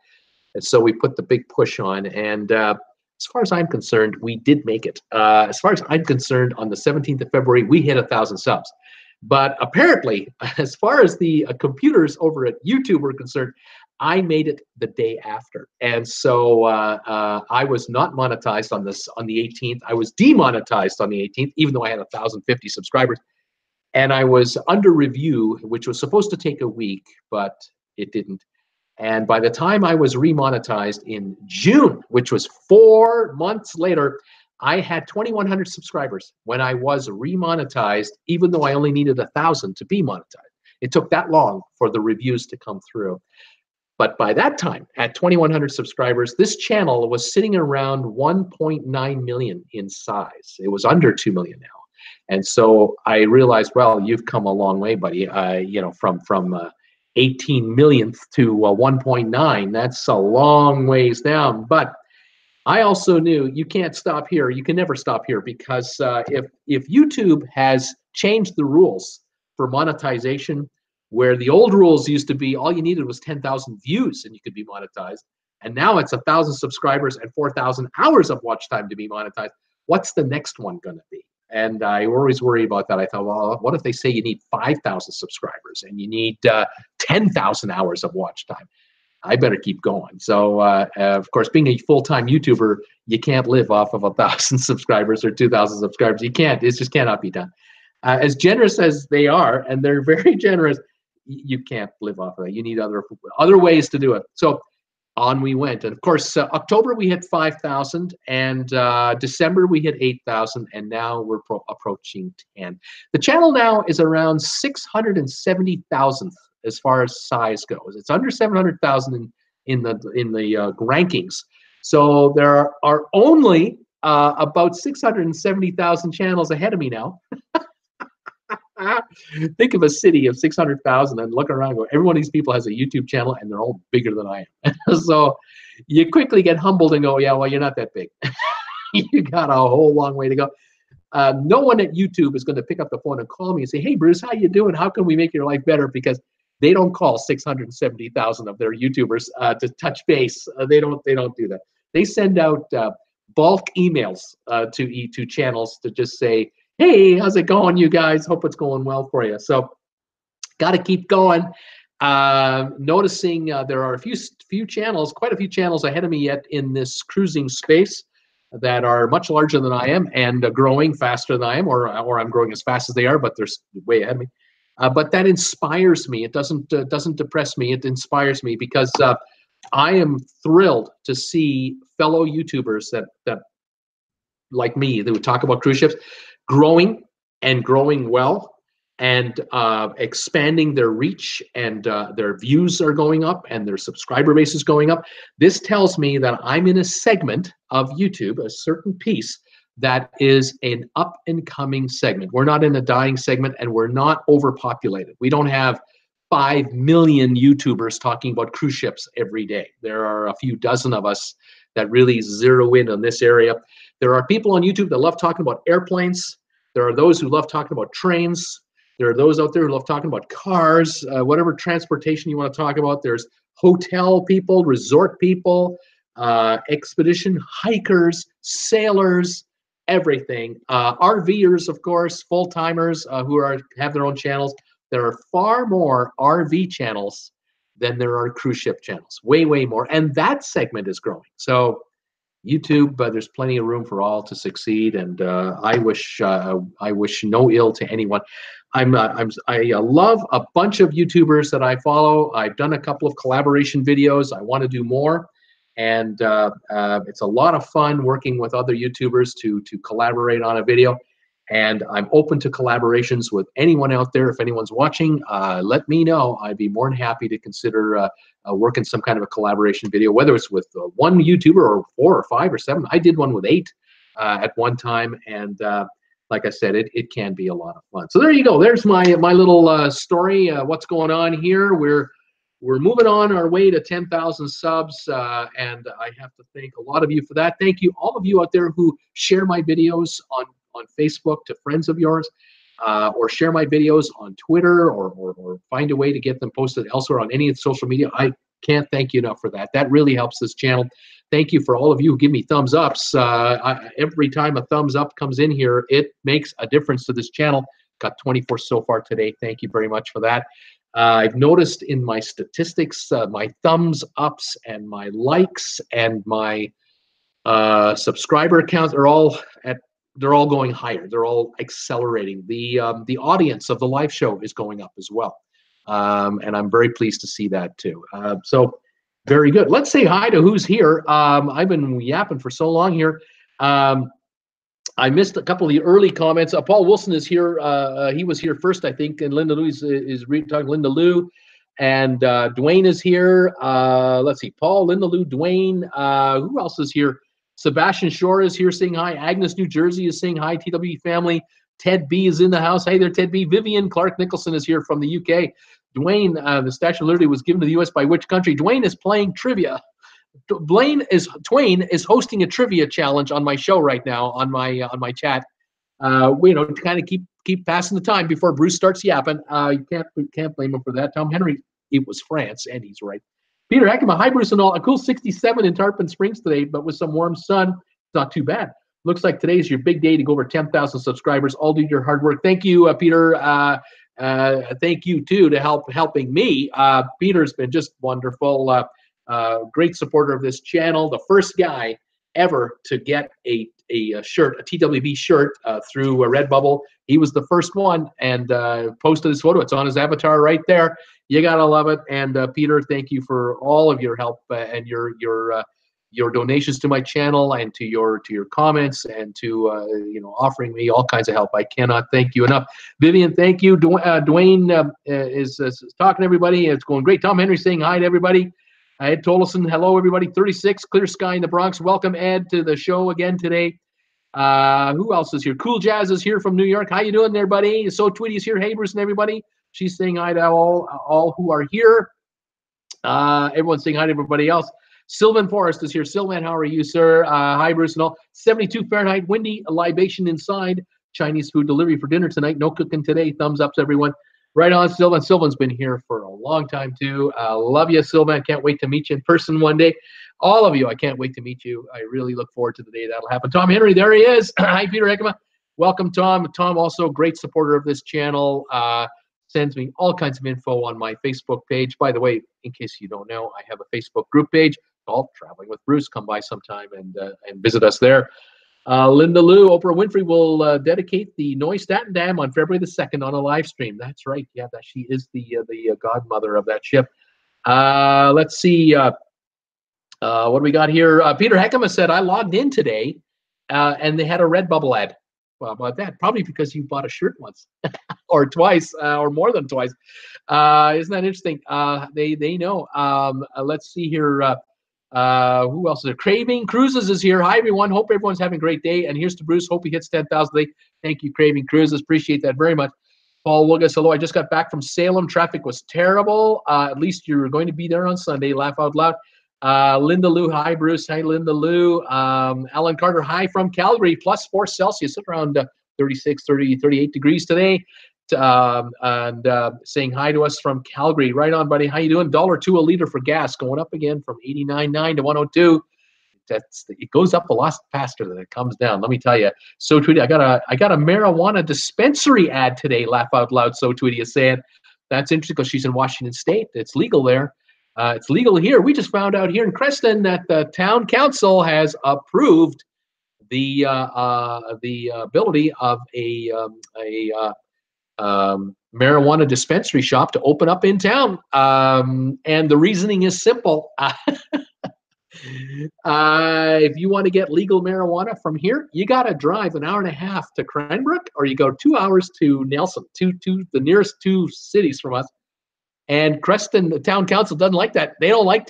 And so we put the big push on, and as far as I'm concerned, we did make it. As far as I'm concerned, on the 17th of February, we hit 1,000 subs. But apparently, as far as the computers over at YouTube were concerned, I made it the day after. And so I was not monetized on the 18th. I was demonetized on the 18th, even though I had 1,050 subscribers. And I was under review, which was supposed to take a week, but it didn't. And by the time I was remonetized in June, which was 4 months later, I had 2,100 subscribers when I was remonetized, even though I only needed 1,000 to be monetized. It took that long for the reviews to come through. But by that time, at 2,100 subscribers, this channel was sitting around 1.9 million in size. It was under 2 million now. And so I realized, well, you've come a long way, buddy. From 18 millionth to 1.9, that's a long ways down. But I also knew you can't stop here. You can never stop here because if YouTube has changed the rules for monetization, where the old rules used to be all you needed was 10,000 views and you could be monetized, and now it's 1,000 subscribers and 4,000 hours of watch time to be monetized. What's the next one going to be? And I always worry about that. I thought, well, what if they say you need 5,000 subscribers and you need 10,000 hours of watch time? I better keep going. So, of course, being a full-time YouTuber, you can't live off of 1,000 subscribers or 2,000 subscribers. You can't. It just cannot be done. As generous as they are, and they're very generous, you can't live off of that. You need other ways to do it. So on we went. And, of course, October we hit 5,000, and December we hit 8,000, and now we're approaching 10. The channel now is around 670,000. As far as size goes, it's under 700,000 in the rankings. So there are only about 670,000 channels ahead of me now. Think of a city of 600,000 and look around and go, every one of these people has a YouTube channel and they're all bigger than I am. So you quickly get humbled and go, yeah, well, you're not that big. You got a whole long way to go. No one at YouTube is going to pick up the phone and call me and say, hey, Bruce, how you doing? How can we make your life better? Because they don't call 670,000 of their YouTubers to touch base. They don't do that. They send out bulk emails to channels to just say, hey, how's it going, you guys? Hope it's going well for you. So got to keep going. Noticing there are quite a few channels ahead of me yet in this cruising space that are much larger than I am and growing faster than I am, or I'm growing as fast as they are, but they're way ahead of me. But that inspires me. It doesn't depress me. It inspires me because I am thrilled to see fellow YouTubers that like me, that would talk about cruise ships, growing and growing well, and expanding their reach, and their views are going up and their subscriber base is going up. This tells me that I'm in a segment of YouTube, a certain piece, that is an up-and-coming segment. We're not in a dying segment, and we're not overpopulated. We don't have 5 million YouTubers talking about cruise ships every day. There are a few dozen of us that really zero in on this area. There are people on YouTube that love talking about airplanes. There are those who love talking about trains. There are those out there who love talking about cars, whatever transportation you want to talk about. There's hotel people, resort people, expedition hikers, sailors, everything. RVers, of course, full-timers who have their own channels. There are far more RV channels than there are cruise ship channels, way, way more. And that segment is growing. So YouTube, there's plenty of room for all to succeed. And I wish no ill to anyone. I love a bunch of YouTubers that I follow. I've done a couple of collaboration videos. I want to do more. And it's a lot of fun working with other YouTubers to collaborate on a video. And I'm open to collaborations with anyone out there. If anyone's watching, let me know. I'd be more than happy to consider working some kind of a collaboration video, whether it's with one YouTuber or 4 or 5 or 7. I did one with 8 at one time. And like I said, it can be a lot of fun. So there you go. There's my little story. What's going on here? We're moving on our way to 10,000 subs, and I have to thank a lot of you for that. Thank you, all of you out there who share my videos on Facebook to friends of yours, or share my videos on Twitter, or find a way to get them posted elsewhere on any of the social media. I can't thank you enough for that. That really helps this channel. Thank you for all of you who give me thumbs ups. Every time a thumbs up comes in here, it makes a difference to this channel. Got 24 so far today. Thank you very much for that. I've noticed in my statistics, my thumbs ups and my likes and my subscriber counts are all going higher. They're all accelerating. The audience of the live show is going up as well, and I'm very pleased to see that too. So very good. Let's say hi to who's here. I've been yapping for so long here. I missed a couple of the early comments. Paul Wilson is here. He was here first, I think, and Linda Lou is talking. Linda Lou, and Dwayne is here. Let's see, Paul, Linda Lou, Dwayne. Who else is here? Sebastian Shore is here saying hi. Agnes, New Jersey is saying hi. TWB family. Ted B is in the house. Hey there, Ted B. Vivian Clark Nicholson is here from the UK. Dwayne, the Statue of Liberty was given to the U.S. by which country? Dwayne is playing trivia. Twain is hosting a trivia challenge on my show right now on my chat. To kind of keep passing the time before Bruce starts yapping. You can't blame him for that. Tom Henry, it was France, and he's right. Peter Heckema, hi Bruce and all. A cool 67 in Tarpon Springs today, but with some warm sun, it's not too bad. Looks like today is your big day to go over 10,000 subscribers. All due to your hard work. Thank you, Peter. Thank you too to helping me. Peter's been just wonderful. Great supporter of this channel. The first guy ever to get a shirt, a TWB shirt through Redbubble. He was the first one and posted his photo. It's on his avatar right there. You gotta love it. And Peter, thank you for all of your help and your donations to my channel and to your comments and to offering me all kinds of help. I cannot thank you enough. Vivian, thank you. Dwayne is talking to everybody. It's going great. Tom Henry saying hi to everybody. Ed Tolleson, hello everybody. 36, clear sky in the Bronx. Welcome Ed to the show again today. Who else is here? Cool Jazz is here from New York. How you doing there, buddy? So Tweety's here. Hey Bruce and everybody. She's saying hi to all who are here. Everyone's saying hi to everybody else. Sylvan Forrest is here. Sylvan, how are you, sir? Hi, Bruce and all. 72 Fahrenheit, windy, a libation inside. Chinese food delivery for dinner tonight. No cooking today. Thumbs ups, everyone. Right on, Sylvan. Sylvan's been here for a long time, too. Love you, Sylvan. Can't wait to meet you in person one day. All of you, I can't wait to meet you. I really look forward to the day that'll happen. Tom Henry, there he is. Hi, Peter Heckema. Welcome, Tom. Tom, also great supporter of this channel. Sends me all kinds of info on my Facebook page. By the way, in case you don't know, I have a Facebook group page called Traveling with Bruce. Come by sometime and visit us there. Linda Lou, Oprah Winfrey will dedicate the Neustadt Dam on February the 2nd on a live stream. That's right. Yeah, she is the godmother of that ship. Let's see. What do we got here? Peter Heckema said, I logged in today and they had a Redbubble ad. Well, about that, probably because you bought a shirt once or twice or more than twice. Isn't that interesting? They know. Let's see here. Who else is there? Craving Cruises is here. Hi, everyone. Hope everyone's having a great day. And here's to Bruce. Hope he hits 10,000 today. Thank you, Craving Cruises. Appreciate that very much. Paul Wilgus, hello. I just got back from Salem. Traffic was terrible. At least you're going to be there on Sunday. Laugh out loud. Linda Lou, hi Bruce. Hi Linda Lou. Alan Carter, hi from Calgary, +4 Celsius, around 36, 38 degrees today. And saying hi to us from Calgary. Right on, buddy. How you doing? $1.02 a liter for gas, going up again from 89.9 to 102. It goes up a lot faster than it comes down. Let me tell you. So Tweety, I got a marijuana dispensary ad today. Laugh out loud. So Tweety is saying that's interesting because she's in Washington State. It's legal there. It's legal here. We just found out here in Creston that the town council has approved the ability of a marijuana dispensary shop to open up in town. And the reasoning is simple. If you want to get legal marijuana from here, you got to drive an hour and a half to Cranbrook, or you go 2 hours to Nelson, to the nearest two cities from us. And Creston, the town council doesn't like that. They don't like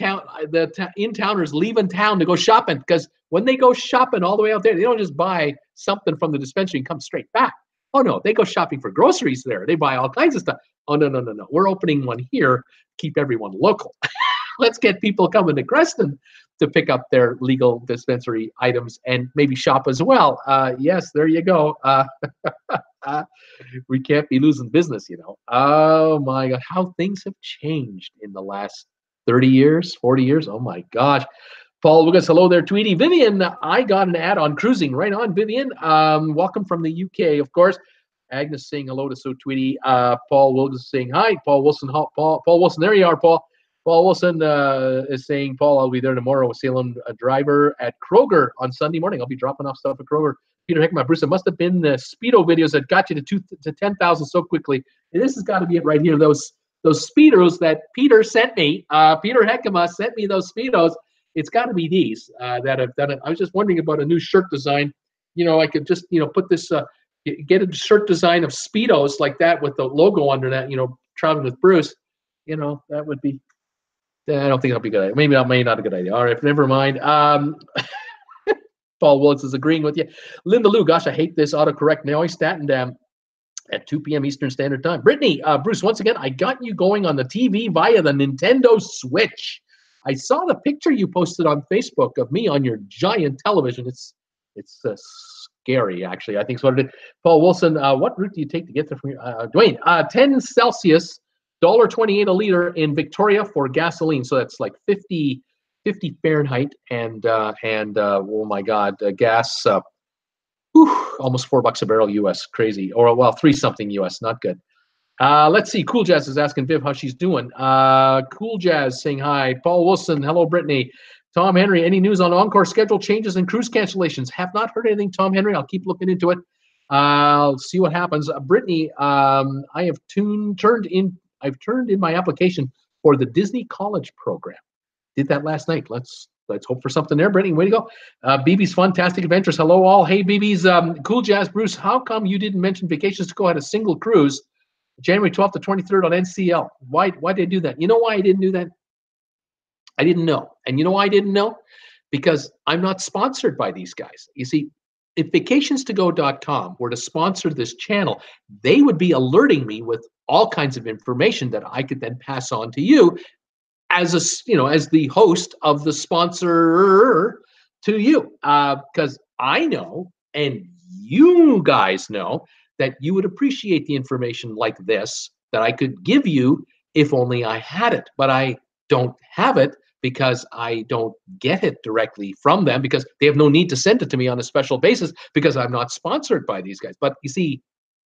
in-towners leaving town to go shopping, because when they go shopping all the way out there, they don't just buy something from the dispensary and come straight back. Oh, no, they go shopping for groceries there. They buy all kinds of stuff. Oh, no. We're opening one here. Keep everyone local. Let's get people coming to Creston to pick up their legal dispensary items and maybe shop as well. Yes, there you go. We can't be losing business, you know. Oh, my God. How things have changed in the last 30 years, 40 years. Oh, my gosh. Paul Lucas, hello there, Tweety. Vivian, I got an ad on cruising. Right on, Vivian. Welcome from the UK, of course. Agnes saying hello to So Tweety. Paul Wilkes saying hi. Paul Wilson, Paul Wilson, there you are, Paul. Paul Wilson is saying, Paul, I'll be there tomorrow with Salem driver at Kroger on Sunday morning. I'll be dropping off stuff at Kroger. Peter Heckman, Bruce, it must have been the Speedo videos that got you to 10,000 so quickly. And this has got to be it right here. Those Speedos that Peter sent me. Peter Heckema sent me those Speedos. It's got to be these that have done it. I was just wondering about a new shirt design. You know, I could just, put this, get a shirt design of Speedos like that with the logo under that, traveling with Bruce. That would be, I don't think that'll be a good idea. Maybe not a good idea. All right, never mind. Paul Willis is agreeing with you. Linda Lou, gosh, I hate this autocorrect. Neustadt Dam at 2 p.m. Eastern Standard Time. Brittany, Bruce, once again, I got you going on the TV via the Nintendo Switch. I saw the picture you posted on Facebook of me on your giant television. It's scary, actually. I think so. Paul Wilson, what route do you take to get there from here? Dwayne, 10 Celsius, $1.28 a liter in Victoria for gasoline. So that's like 50 Fahrenheit, and oh my God, gas, almost $4 a barrel US. Crazy. Or well, 3 something US. Not good. Let's see. Cool Jazz is asking Viv how she's doing. Cool Jazz saying hi. Paul Wilson, hello, Brittany. Tom Henry, any news on Encore schedule changes and cruise cancellations? Have not heard anything, Tom Henry. I'll keep looking into it. I'll see what happens. Brittany, I have turned in my application for the Disney College program. Did that last night. Let's hope for something there. Brittany, way to go. BB's Fantastic Adventures. Hello, all. Hey, BB's. Cool Jazz, Bruce, how come you didn't mention Vacations to Go had a single cruise January 12th to 23rd on NCL? Why did I do that? You know why I didn't do that? I didn't know. And you know why I didn't know? Because I'm not sponsored by these guys. You see, if vacationstogo.com were to sponsor this channel, they would be alerting me with all kinds of information that I could then pass on to you as as the host of the sponsor to you. Because I know, and you guys know, that you would appreciate the information like this that I could give you if only I had it. But I don't have it because I don't get it directly from them, because they have no need to send it to me on a special basis, because I'm not sponsored by these guys. But you see,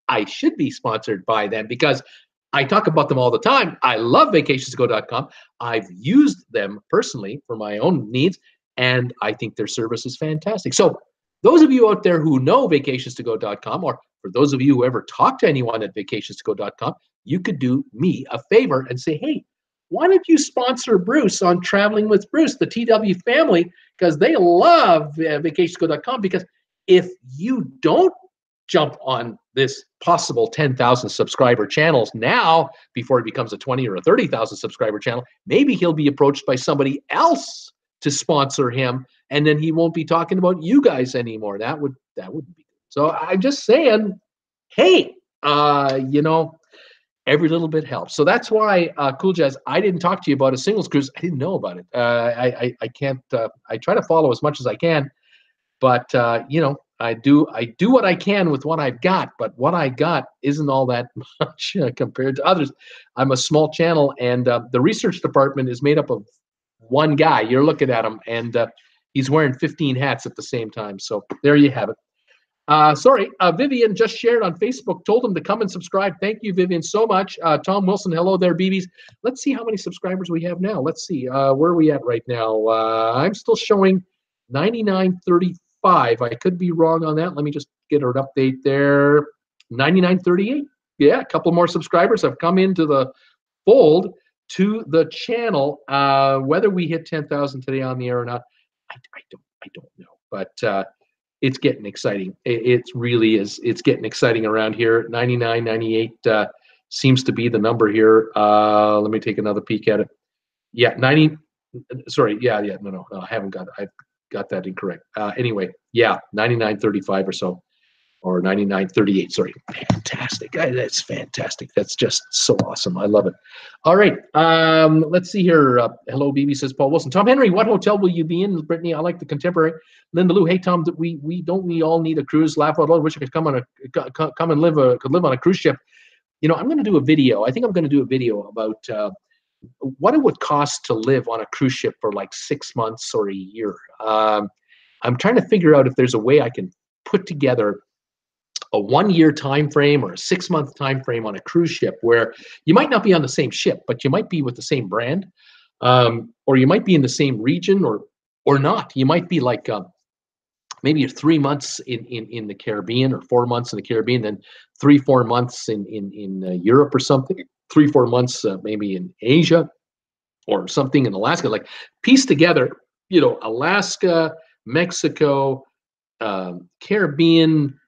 I should be sponsored by them because I talk about them all the time. I love vacationstogo.com. I've used them personally for my own needs, and I think their service is fantastic. So those of you out there who know vacationstogo.com, or for those of you who ever talk to anyone at vacationstogo.com, you could do me a favor and say, hey, why don't you sponsor Bruce on Traveling with Bruce, the TW family, because they love vacationstogo.com. Because if you don't jump on this possible 10,000 subscriber channels now before it becomes a 20 or a 30,000 subscriber channel, maybe he'll be approached by somebody else to sponsor him, and then he won't be talking about you guys anymore. That wouldn't be good. So I'm just saying, hey, every little bit helps. So that's why, Cool Jazz, I didn't talk to you about a singles cruise. I didn't know about it. I can't. I try to follow as much as I can, but I do what I can with what I've got. But what I got isn't all that much compared to others. I'm a small channel, and the research department is made up of one guy. You're looking at him, and he's wearing 15 hats at the same time. So there you have it. Vivian just shared on Facebook, told him to come and subscribe. Thank you, Vivian, so much. Tom Wilson, hello there, BBs. Let's see how many subscribers we have now. Let's see. Where are we at right now? I'm still showing 9935. I could be wrong on that. Let me just get an update there. 9938. Yeah, a couple more subscribers have come into the fold to the channel. Whether we hit 10,000 today on the air or not, I don't know. But it's getting exciting. It really is. It's getting exciting around here. 99, 98 seems to be the number here. Let me take another peek at it. Yeah, 90. Sorry. Yeah. No. I haven't got it. I've got that incorrect. Anyway, yeah, 99.35 or so, or 99.38. Sorry. Fantastic. That's fantastic. That's just so awesome. I love it. All right. Let's see here. Hello, BB, says Paul Wilson. Tom Henry, what hotel will you be in? Brittany, I like the Contemporary. Linda Lou, hey Tom, we all need a cruise. Laugh out loud. Wish I could come and live on a cruise ship. I'm going to do a video. I think I'm going to do a video about what it would cost to live on a cruise ship for like 6 months or a year. I'm trying to figure out if there's a way I can put together a 1-year time frame or a 6-month time frame on a cruise ship, where you might not be on the same ship, but you might be with the same brand, or you might be in the same region, or not. You might be like maybe 3 months in the Caribbean, or 4 months in the Caribbean, then 3-4 months in Europe or something, 3-4 months maybe in Asia or something in Alaska. Like piece together, Alaska, Mexico, Caribbean,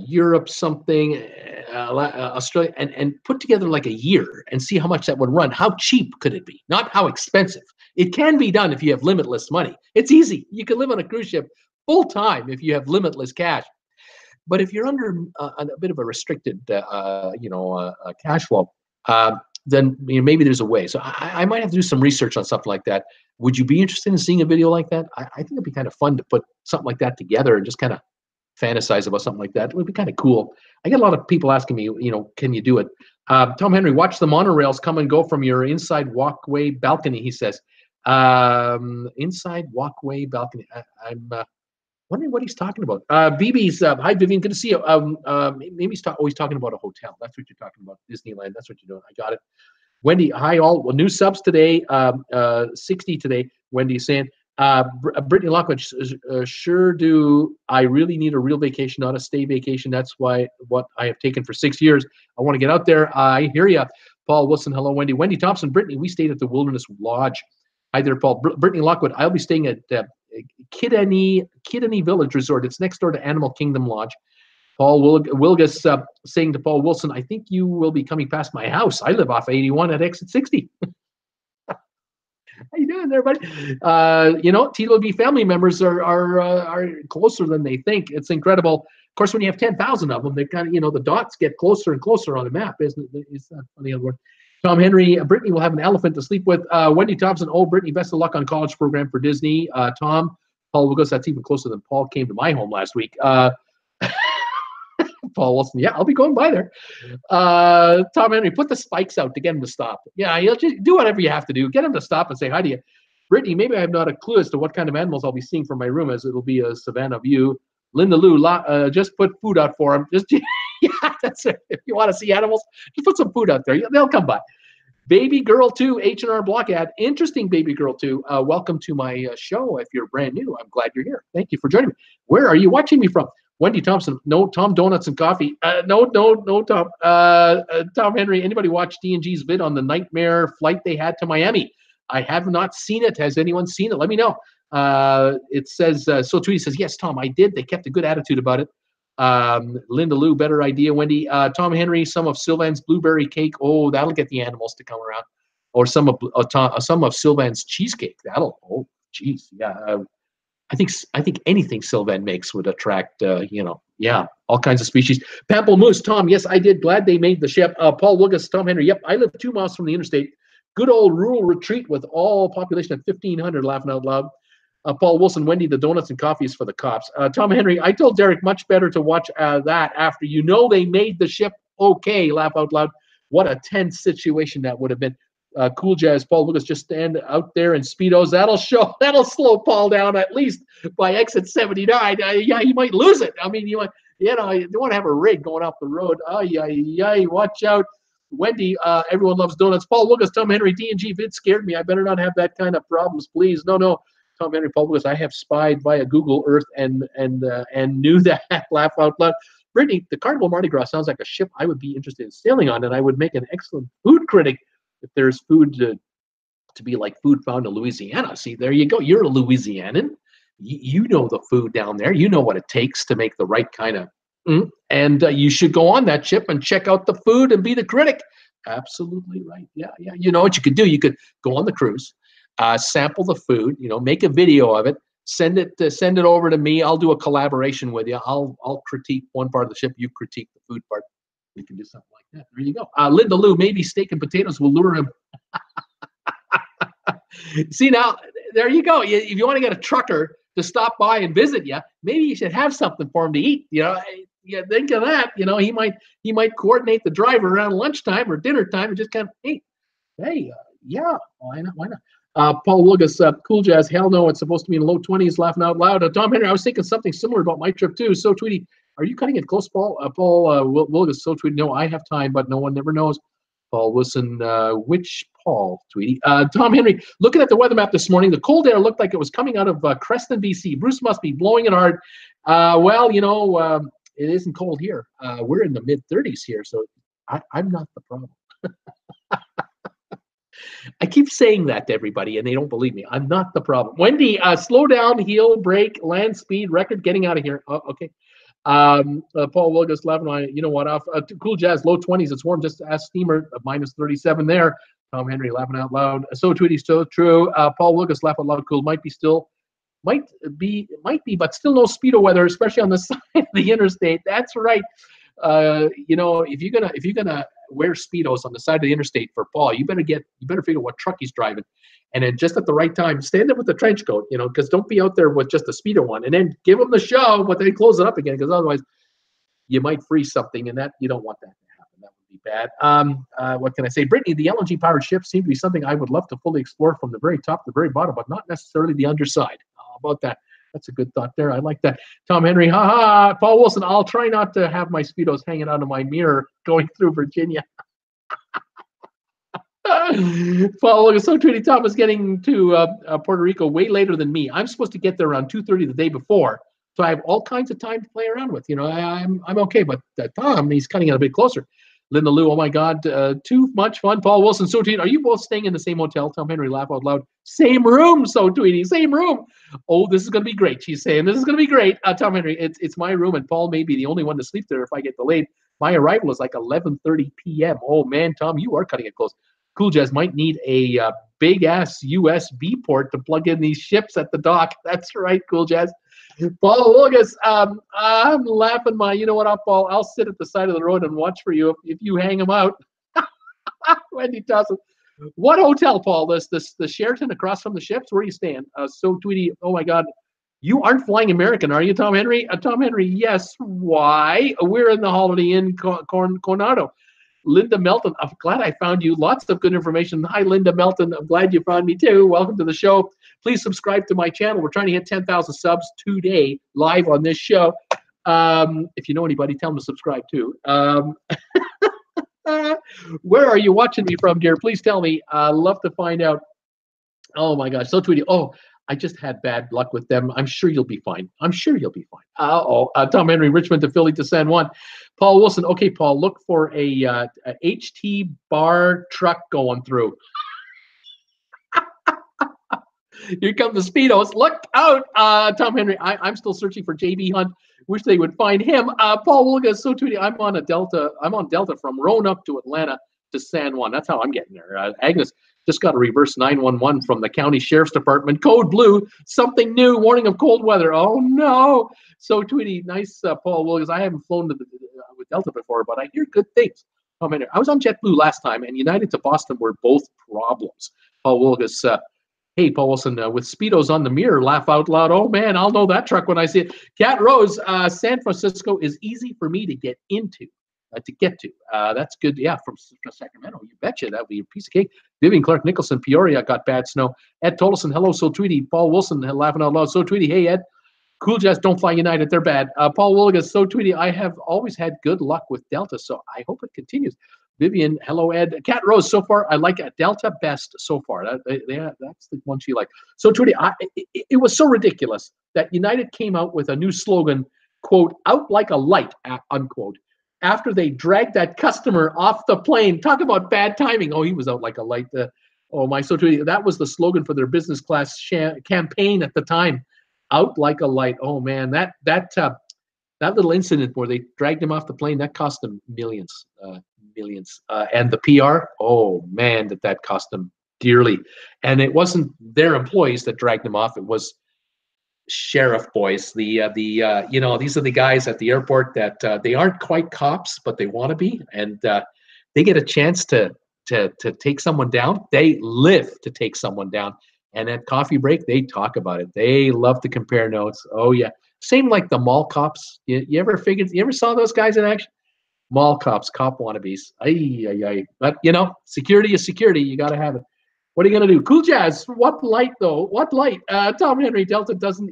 Europe, something, Australia, and put together like a year and see how much that would run. How cheap could it be? Not how expensive. It can be done if you have limitless money. It's easy. You can live on a cruise ship full time if you have limitless cash. But if you're under a bit of a restricted, cash flow, then maybe there's a way. So I might have to do some research on something like that. Would you be interested in seeing a video like that? I think it'd be kind of fun to put something like that together and just kind of fantasize about something like that. It would be kind of cool. I get a lot of people asking me, can you do it? Tom Henry, watch the monorails come and go from your inside walkway balcony, he says. Inside walkway balcony. I'm wondering what he's talking about. BB's, hi, Vivian, good to see you. Maybe he's talking about a hotel. That's what you're talking about, Disneyland. That's what you're doing. I got it. Wendy, hi all. Well, new subs today, 60 today. Wendy saying, Brittany Lockwood, sure do. I really need a real vacation, not a stay vacation. That's what I have taken for 6 years. I want to get out there. I hear you. Paul Wilson, hello, Wendy. Wendy Thompson, Brittany, we stayed at the Wilderness Lodge. Hi there, Paul. Brittany Lockwood, I'll be staying at Kidani Village Resort. It's next door to Animal Kingdom Lodge. Paul Wilgus saying to Paul Wilson, I think you will be coming past my house. I live off 81 at exit 60. How you doing there, buddy? TWB family members are closer than they think. It's incredible. Of course, when you have 10,000 of them, they kind of, the dots get closer and closer on the map, isn't it? Is that funny? Tom Henry, Brittany will have an elephant to sleep with. Wendy Thompson, Brittany, best of luck on college program for Disney. Tom, Paul Wilgus, that's even closer than Paul came to my home last week. Paul Wilson, yeah, I'll be going by there. Tom Henry, put the spikes out to get him to stop. Yeah, you'll just do whatever you have to do. Get him to stop and say hi to you. Brittany, maybe I have not a clue as to what kind of animals I'll be seeing from my room, as it'll be a savannah view. Linda Lou, just put food out for him. Yeah, that's it. If you want to see animals, just put some food out there. They'll come by. Baby Girl 2, H&R Block ad. Interesting, Baby Girl 2. Welcome to my show. If you're brand new, I'm glad you're here. Thank you for joining me. Where are you watching me from? Wendy Thompson, no, Tom Donuts and Coffee. No, Tom. Tom Henry, anybody watch D&G's vid on the nightmare flight they had to Miami? I have not seen it. Has anyone seen it? Let me know. It says, so Tweety says, yes, Tom, I did. They kept a good attitude about it. Linda Lou, better idea, Wendy. Tom Henry, some of Sylvan's blueberry cake. Oh, that'll get the animals to come around. Or some of Sylvan's cheesecake. Geez, yeah. I think anything Sylvan makes would attract, all kinds of species. Pamplemousse, Tom, yes, I did. Glad they made the ship. Paul Wilgus, Tom Henry, yep, I live 2 miles from the interstate. Good old rural retreat with all population of 1,500, laughing out loud. Paul Wilson, Wendy, the donuts and coffee is for the cops. Tom Henry, I told Derek much better to watch that after they made the ship okay, laugh out loud. What a tense situation that would have been. Cool Jazz, Paul Lucas, just stand out there in Speedos. That'll slow Paul down at least by exit 79. He might lose it. I mean, you don't want to have a rig going off the road. Watch out. Wendy, everyone loves donuts. Paul Lucas, Tom Henry, D&G vid scared me. I better not have that kind of problems, please. No. Tom Henry, Paul Lucas, I have spied via Google Earth and knew that. Laugh out loud. Brittany, the Carnival Mardi Gras sounds like a ship I would be interested in sailing on, and I would make an excellent food critic if there's food to be like food found in Louisiana. See, there you go. You're a Louisianan. You know the food down there. You know what it takes to make the right kind of. And you should go on that ship and check out the food and be the critic. Absolutely right. Yeah. You know what you could do? You could go on the cruise, sample the food. Make a video of it. Send it over to me. I'll do a collaboration with you. I'll critique one part of the ship. You critique the food part. We can do something like that. There you go. Linda Lou, maybe steak and potatoes will lure him. See, now, there you go. If you want to get a trucker to stop by and visit you, maybe you should have something for him to eat. Think of that. He might coordinate the driver around lunchtime or dinner time and just kind of, hey, yeah, why not? Paul Wilgus, Cool Jazz, hell no, it's supposed to be in the low 20s, laughing out loud. Tom Henry, I was thinking something similar about my trip too. So Tweety, are you cutting it close, Paul? Paul Wilgus, so Tweety, no, I have time, but no one never knows. Paul Wilson, which Paul, Tweety? Tom Henry, looking at the weather map this morning, the cold air looked like it was coming out of Creston, BC. Bruce must be blowing it hard. It isn't cold here. We're in the mid-30s here, so I'm not the problem. I keep saying that to everybody, and they don't believe me. I'm not the problem. Wendy, slow down, heel, brake, land speed, record, getting out of here. Oh, okay. Paul Wilgus, 11, you know what? Cool Jazz, low 20s. It's warm. Just ask Steamer, minus 37 there. Tom Henry, laughing out loud. So Tweety, so true. Paul Wilgus, laugh out loud. Cool. Might be, but still no speedo weather, especially on the side of the interstate. That's right. If you're gonna wear Speedos on the side of the interstate for Paul. You better figure out what truck he's driving. And then just at the right time, stand there with the trench coat, because don't be out there with just a Speedo on. And then give him the show, but then close it up again, because otherwise you might freeze something, and that you don't want that to happen. That would be bad. What can I say? Brittany, the LNG-powered ships seem to be something I would love to fully explore from the very top to the very bottom, but not necessarily the underside. How about that? That's a good thought there. I like that. Tom Henry, haha. Paul Wilson, I'll try not to have my Speedos hanging out of my mirror going through Virginia. Paul, so Tweety Tom is getting to Puerto Rico way later than me. I'm supposed to get there around 2:30 the day before, so I have all kinds of time to play around with. I'm okay, but Tom, he's cutting it a bit closer. Linda Lou, oh my God, too much fun. Paul Wilson, so Tweety, are you both staying in the same hotel? Tom Henry, laugh out loud. Same room, so Tweety, same room. Oh, this is going to be great. She's saying this is going to be great. Tom Henry, it's my room, and Paul may be the only one to sleep there if I get delayed. My arrival is like 11:30 p.m. Oh man, Tom, you are cutting it close. Cool Jazz might need a big ass USB port to plug in these ships at the dock. That's right, Cool Jazz. Paul Wilgus, I'm laughing you know what, Paul? I'll sit at the side of the road and watch for you if you hang them out. Wendy Dawson. What hotel, Paul? The Sheraton across from the ships? Where are you staying? So Tweety, oh my God. You aren't flying American, are you, Tom Henry? Tom Henry, yes. Why? We're in the Holiday Inn Coronado. Linda Melton, I'm glad I found you. Lots of good information. Hi, Linda Melton. I'm glad you found me too. Welcome to the show. Please subscribe to my channel. We're trying to hit 10,000 subs today, live on this show. If you know anybody, tell them to subscribe too. Where are you watching me from, dear? Please tell me. Love to find out. Oh my gosh, so Tweety. Oh, I just had bad luck with them. I'm sure you'll be fine. I'm sure you'll be fine. Tom Henry, Richmond to Philly to San Juan. Paul Wilson. Okay, Paul, look for a HT bar truck going through. Here come the Speedos. Look out, Tom Henry. I'm still searching for JB Hunt. Wish they would find him. Paul Wilga, so Tweety. I'm on Delta from Roanoke to Atlanta to San Juan. That's how I'm getting there. Agnes just got a reverse 911 from the county sheriff's department. Code blue, something new, warning of cold weather. Oh no. So Tweety, nice, Paul Williams. I haven't flown with Delta before, but I hear good things. I was on JetBlue last time, and United to Boston were both problems. Paul Williams, hey, Paul Wilson, with Speedos on the mirror, laugh out loud. Oh man, I'll know that truck when I see it. Cat Rose, San Francisco is easy for me to get into. To get to. That's good. Yeah, from Sacramento. You betcha. That would be a piece of cake. Vivian Clark Nicholson, Peoria got bad snow. Ed Tolleson, hello, So Tweety. Paul Wilson, laughing out loud. So Tweety, hey, Ed. Cool Jazz, don't fly United. They're bad. Paul Willigas, So Tweety, I have always had good luck with Delta, so I hope it continues. Vivian, hello, Ed. Cat Rose, so far, I like Delta best so far. That's the one she liked. So Tweety, it was so ridiculous that United came out with a new slogan, quote, out like a light, unquote, after they dragged that customer off the plane. Talk about bad timing. Oh, he was out like a light. Oh, my. So that was the slogan for their business class campaign at the time. Out like a light. Oh, man. That little incident where they dragged him off the plane, that cost them millions. And the PR, oh, man, that cost them dearly. And it wasn't their employees that dragged them off. It was sheriff boys, these are the guys at the airport that they aren't quite cops, but they want to be, and they get a chance to take someone down. They live to take someone down, and at coffee break they talk about it. They love to compare notes. Oh yeah, same like the mall cops. You ever saw those guys in action? Mall cops, cop wannabes. But security is security. You got to have it. What are you going to do? Cool Jazz, what light, though? What light? Tom Henry, Delta doesn't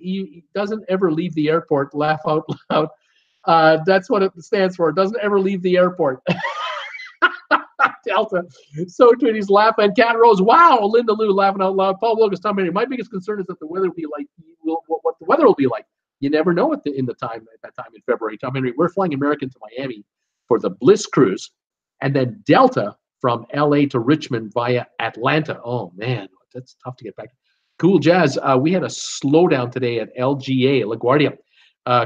ever leave the airport. Laugh out loud. That's what it stands for. Doesn't ever leave the airport. Delta. So Tweety's laughing. Cat Rose, wow. Linda Lou laughing out loud. Paul Wilkes, Tom Henry. My biggest concern is that the weather will be like, what the weather will be like. You never know at that time in February. Tom Henry, we're flying American to Miami for the Bliss Cruise, and then Delta from LA to Richmond via Atlanta. Oh man, that's tough to get back. Cool Jazz, we had a slowdown today at LGA, LaGuardia.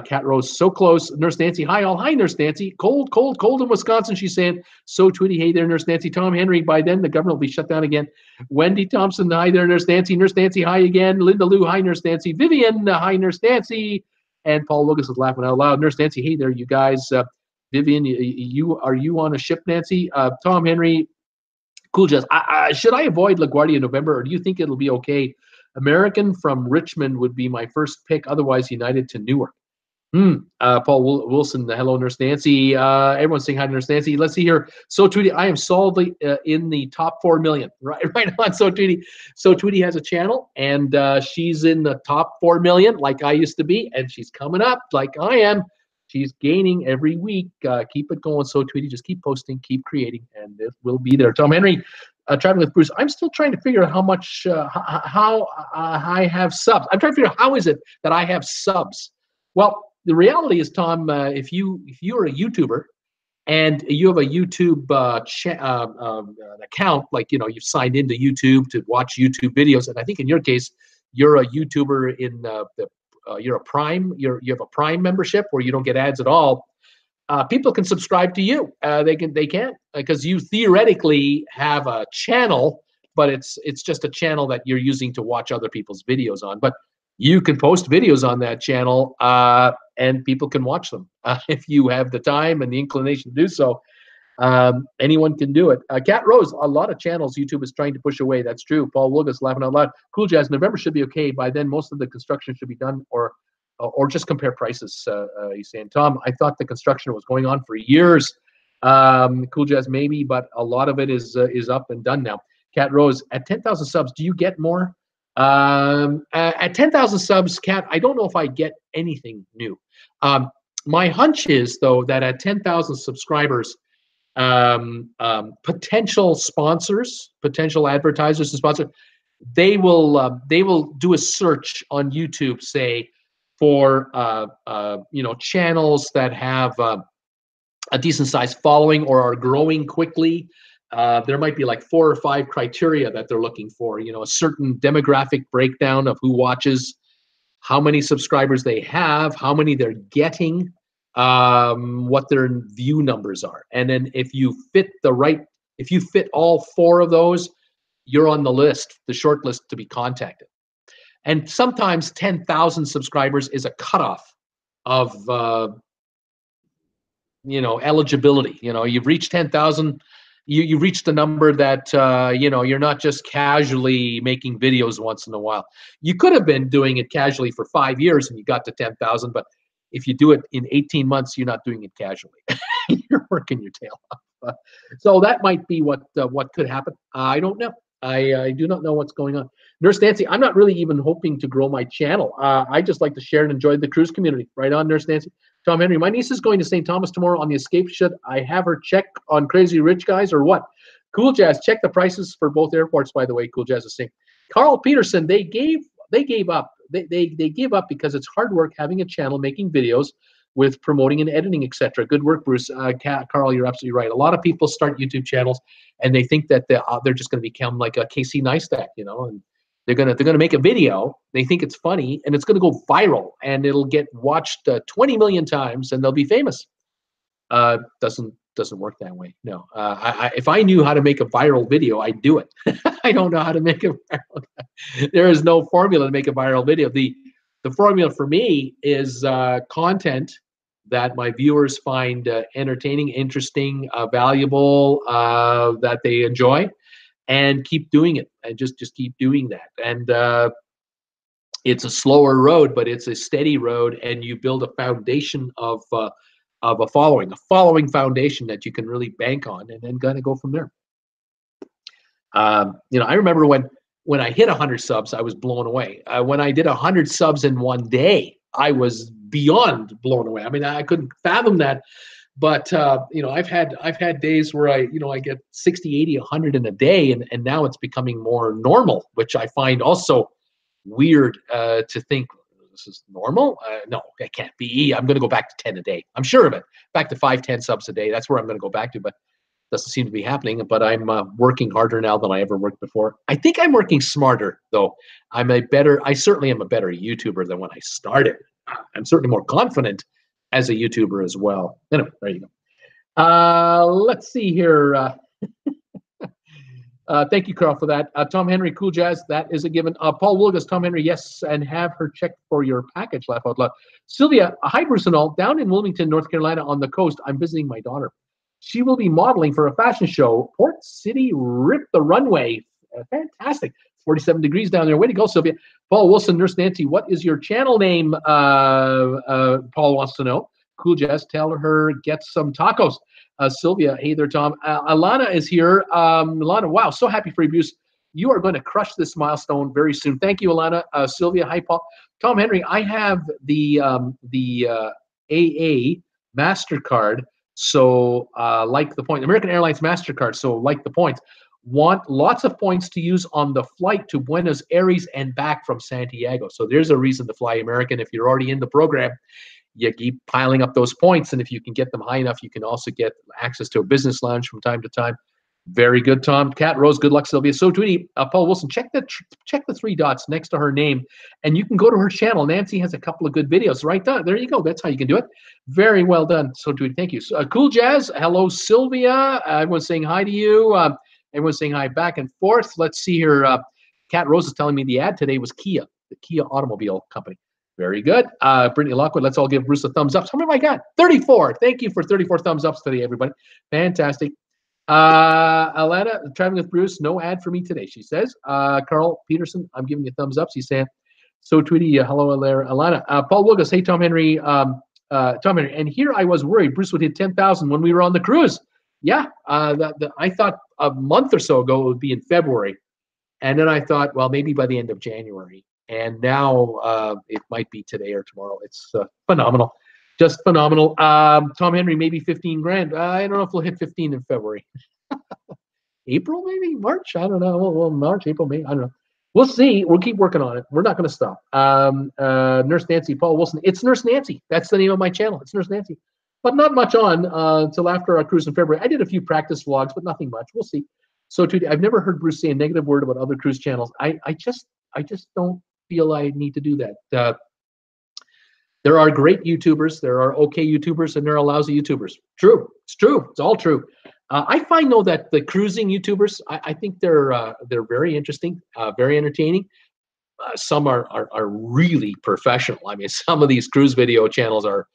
Cat Rose, so close. Nurse Nancy, hi all. Hi, Nurse Nancy. Cold in Wisconsin, she's saying. So Tweety, hey there, Nurse Nancy. Tom Henry, by then the government will be shut down again. Wendy Thompson, hi there, Nurse Nancy. Nurse Nancy, hi again. Linda Lou, hi, Nurse Nancy. Vivian, hi, Nurse Nancy. And Paul Lucas is laughing out loud. Nurse Nancy, hey there, you guys. Vivian, are you on a ship, Nancy? Tom Henry, Cool Jazz. Should I avoid LaGuardia in November, or do you think it'll be okay? American from Richmond would be my first pick. Otherwise, United to Newark. Paul Wilson, hello, Nurse Nancy. Everyone's saying hi to Nurse Nancy. Let's see here. So Tweety, I am solidly in the top 4 million. Right on. So Tweety. So Tweety has a channel, and she's in the top 4 million, like I used to be, and she's coming up like I am. She's gaining every week. Keep it going. So Tweety, just keep posting, keep creating, and it will be there. Tom Henry, traveling with Bruce. I'm still trying to figure out how much, how I have subs. I'm trying to figure out how is it that I have subs. Well, the reality is, Tom, if you're a YouTuber and you have a YouTube account, like you've signed into YouTube to watch YouTube videos, and I think in your case, you're a YouTuber in you're a Prime, you have a Prime membership where you don't get ads at all. People can subscribe to you. They can because you theoretically have a channel, but it's just a channel that you're using to watch other people's videos on. But you can post videos on that channel, and people can watch them if you have the time and the inclination to do so. Anyone can do it. Cat Rose, a lot of channels YouTube is trying to push away. That's true. Paul Wilgus laughing out loud. Cool Jazz, November should be okay. By then, most of the construction should be done, or just compare prices. He's saying, Tom, I thought the construction was going on for years. Cool Jazz, maybe, but a lot of it is up and done now. Cat Rose, at 10,000 subs, do you get more? At 10,000 subs, Cat, I don't know if I get anything new. My hunch is, though, that at 10,000 subscribers, potential sponsors, potential advertisers and sponsors, they will do a search on YouTube, say, for channels that have a decent sized following or are growing quickly. There might be like 4 or 5 criteria that they're looking for. A certain demographic breakdown of who watches, how many subscribers they have, how many they're getting, what their view numbers are. And then if you fit all 4 of those, you're on the list, the short list to be contacted. And sometimes 10,000 subscribers is a cutoff of eligibility. You've reached 10,000. You've reached a number that you're not just casually making videos once in a while. You could have been doing it casually for 5 years and you got to 10,000, but if you do it in 18 months, you're not doing it casually. You're working your tail off. So that might be what could happen. I don't know. I do not know what's going on. Nurse Nancy, I'm not really even hoping to grow my channel. I just like to share and enjoy the cruise community. Right on, Nurse Nancy. Tom Henry, my niece is going to St. Thomas tomorrow on the Escape. Should I have her check on Crazy Rich Guys or what? Cool Jazz, check the prices for both airports, by the way. Cool Jazz is saying. Carl Peterson, they gave up. They gave up because it's hard work having a channel, making videos with promoting and editing, etc. Good work, Bruce. Carl, you're absolutely right. A lot of people start YouTube channels and they think that they're just going to become like a Casey Neistat, and they're gonna make a video. They think it's funny and it's going to go viral and it'll get watched 20 million times and they'll be famous. Doesn't work that way. No. If I knew how to make a viral video, I'd do it. I don't know how to make a viral. There is no formula to make a viral video. The formula for me is content that my viewers find entertaining, interesting, valuable, that they enjoy, and keep doing it, and just keep doing that. And it's a slower road, but it's a steady road, and you build a foundation of a following foundation that you can really bank on, and then kind of go from there. I remember when I hit 100 subs, I was blown away. When I did 100 subs in one day, I was beyond blown away. I mean, I couldn't fathom that. But I've had days where I get 60, 80, 100 in a day, and now it's becoming more normal, which I find also weird to think this is normal. No, it can't be. I'm going to go back to 10 a day. I'm sure of it. Back to 5, 10 subs a day. That's where I'm going to go back to. But doesn't seem to be happening. But I'm working harder now than I ever worked before. I think I'm working smarter though. I certainly am a better YouTuber than when I started. I'm certainly more confident as a YouTuber as well. Anyway, there you go. Let's see here. Thank you, Carl, for that. Tom Henry, Cool Jazz, that is a given. Paul Wilgus, Tom Henry, yes, and have her checked for your package, laugh out loud. Sylvia, hi, Bruce and all. Down in Wilmington, North Carolina on the coast, I'm visiting my daughter. She will be modeling for a fashion show. Port City, rip the runway. Fantastic. 47 degrees down there. Way to go, Sylvia. Paul Wilson, Nurse Nancy, what is your channel name? Paul wants to know. Cool Jazz, tell her get some tacos. Sylvia, hey there, Tom. Alana is here. Alana, wow, so happy for you, Bruce. You are going to crush this milestone very soon. Thank you, Alana. Sylvia, hi, Paul. Tom Henry, I have the AA MasterCard, so like the point, American Airlines MasterCard, so like the points. Want lots of points to use on the flight to Buenos Aires and back from Santiago. So there's a reason to fly American if you're already in the program. You keep piling up those points, and if you can get them high enough, you can also get access to a business lounge from time to time. Very good, Tom. Cat Rose, good luck, Sylvia. So, Tweety, Paul Wilson, check the 3 dots next to her name, and you can go to her channel. Nancy has a couple of good videos right there. You go. That's how you can do it. Very well done. So, Tweety, thank you. So, Cool Jazz, hello, Sylvia. Everyone's saying hi to you. Everyone's saying hi back and forth. Let's see here. Cat Rose is telling me the ad today was Kia, the Kia automobile company. Very good. Brittany Lockwood, let's all give Bruce a thumbs up. How many have I got? 34. Thank you for 34 thumbs ups today, everybody. Fantastic. Alana, traveling with Bruce, no ad for me today, she says. Carl Peterson, I'm giving you thumbs up. She's saying, so Tweety, hello there. Alana. Paul Wilgus, hey, Tom Henry. Tom Henry, and here I was worried Bruce would hit 10,000 when we were on the cruise. Yeah, I thought a month or so ago it would be in February. And then I thought, well, maybe by the end of January. And now it might be today or tomorrow. It's phenomenal, just phenomenal. Tom Henry, maybe 15 grand. I don't know if we'll hit 15 in February. April, maybe March. I don't know. Well, March, April, May. I don't know. We'll see. We'll keep working on it. We're not going to stop. Nurse Nancy, Paul Wilson. It's Nurse Nancy. That's the name of my channel. It's Nurse Nancy. But not much on until after our cruise in February. I did a few practice vlogs, but nothing much. We'll see. So today, I've never heard Bruce say a negative word about other cruise channels. I just don't feel I need to do that. There are great YouTubers, there are okay YouTubers, and there are lousy YouTubers. True, it's true, it's all true. I find though that the cruising YouTubers, I think they're very interesting, very entertaining. Some are really professional. I mean, some of these cruise video channels are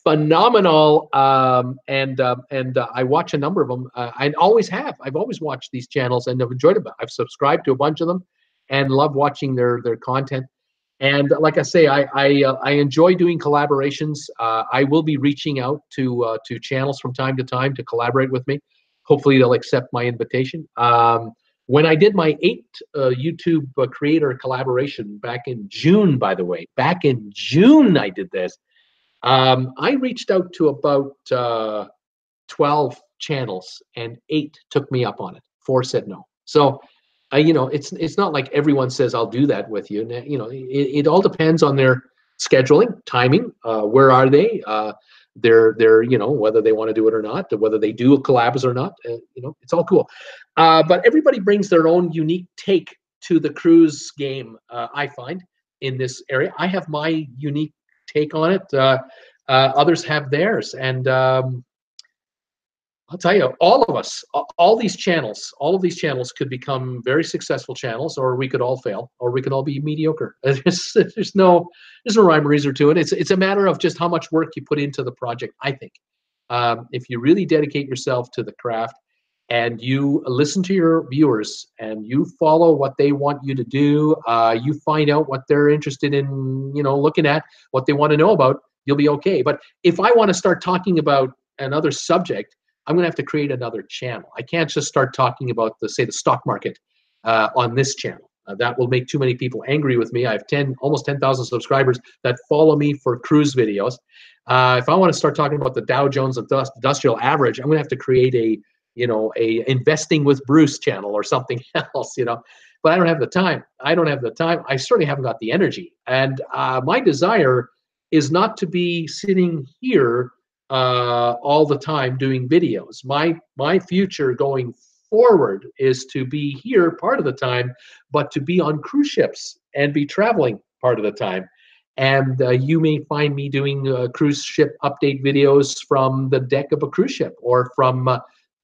phenomenal, and I watch a number of them. I always have. I've always watched these channels and I've enjoyed them. I've subscribed to a bunch of them and love watching their content. And like I say, I enjoy doing collaborations. I will be reaching out to channels from time to time to collaborate with me. Hopefully they'll accept my invitation. When I did my 8 YouTube creator collaboration back in June, by the way, back in June I did this. I reached out to about 12 channels and 8 took me up on it. 4 said no. So you know, it's not like everyone says I'll do that with you. You know, it all depends on their scheduling, timing. Where are they? They're you know, whether they want to do it or not, whether they do collabs or not. You know, it's all cool. But everybody brings their own unique take to the cruise game. I find in this area, I have my unique take on it. Others have theirs, and I'll tell you, all of us, all of these channels could become very successful channels, or we could all fail, or we could all be mediocre. There's no rhyme or reason to it. It's a matter of just how much work you put into the project, I think. If you really dedicate yourself to the craft and you listen to your viewers and you follow what they want you to do, you find out what they're interested in, you know, looking at, what they want to know about, you'll be okay. But if I want to start talking about another subject, I'm going to have to create another channel. I can't just start talking about the stock market on this channel. That will make too many people angry with me. I have almost 10,000 subscribers that follow me for cruise videos. If I want to start talking about the Dow Jones Industrial Average, I'm going to have to create a investing with Bruce channel or something else, you know. But I don't have the time. I certainly haven't got the energy. And my desire is not to be sitting here all the time doing videos. My future going forward is to be here part of the time, but to be on cruise ships and be traveling part of the time. And you may find me doing cruise ship update videos from the deck of a cruise ship, or from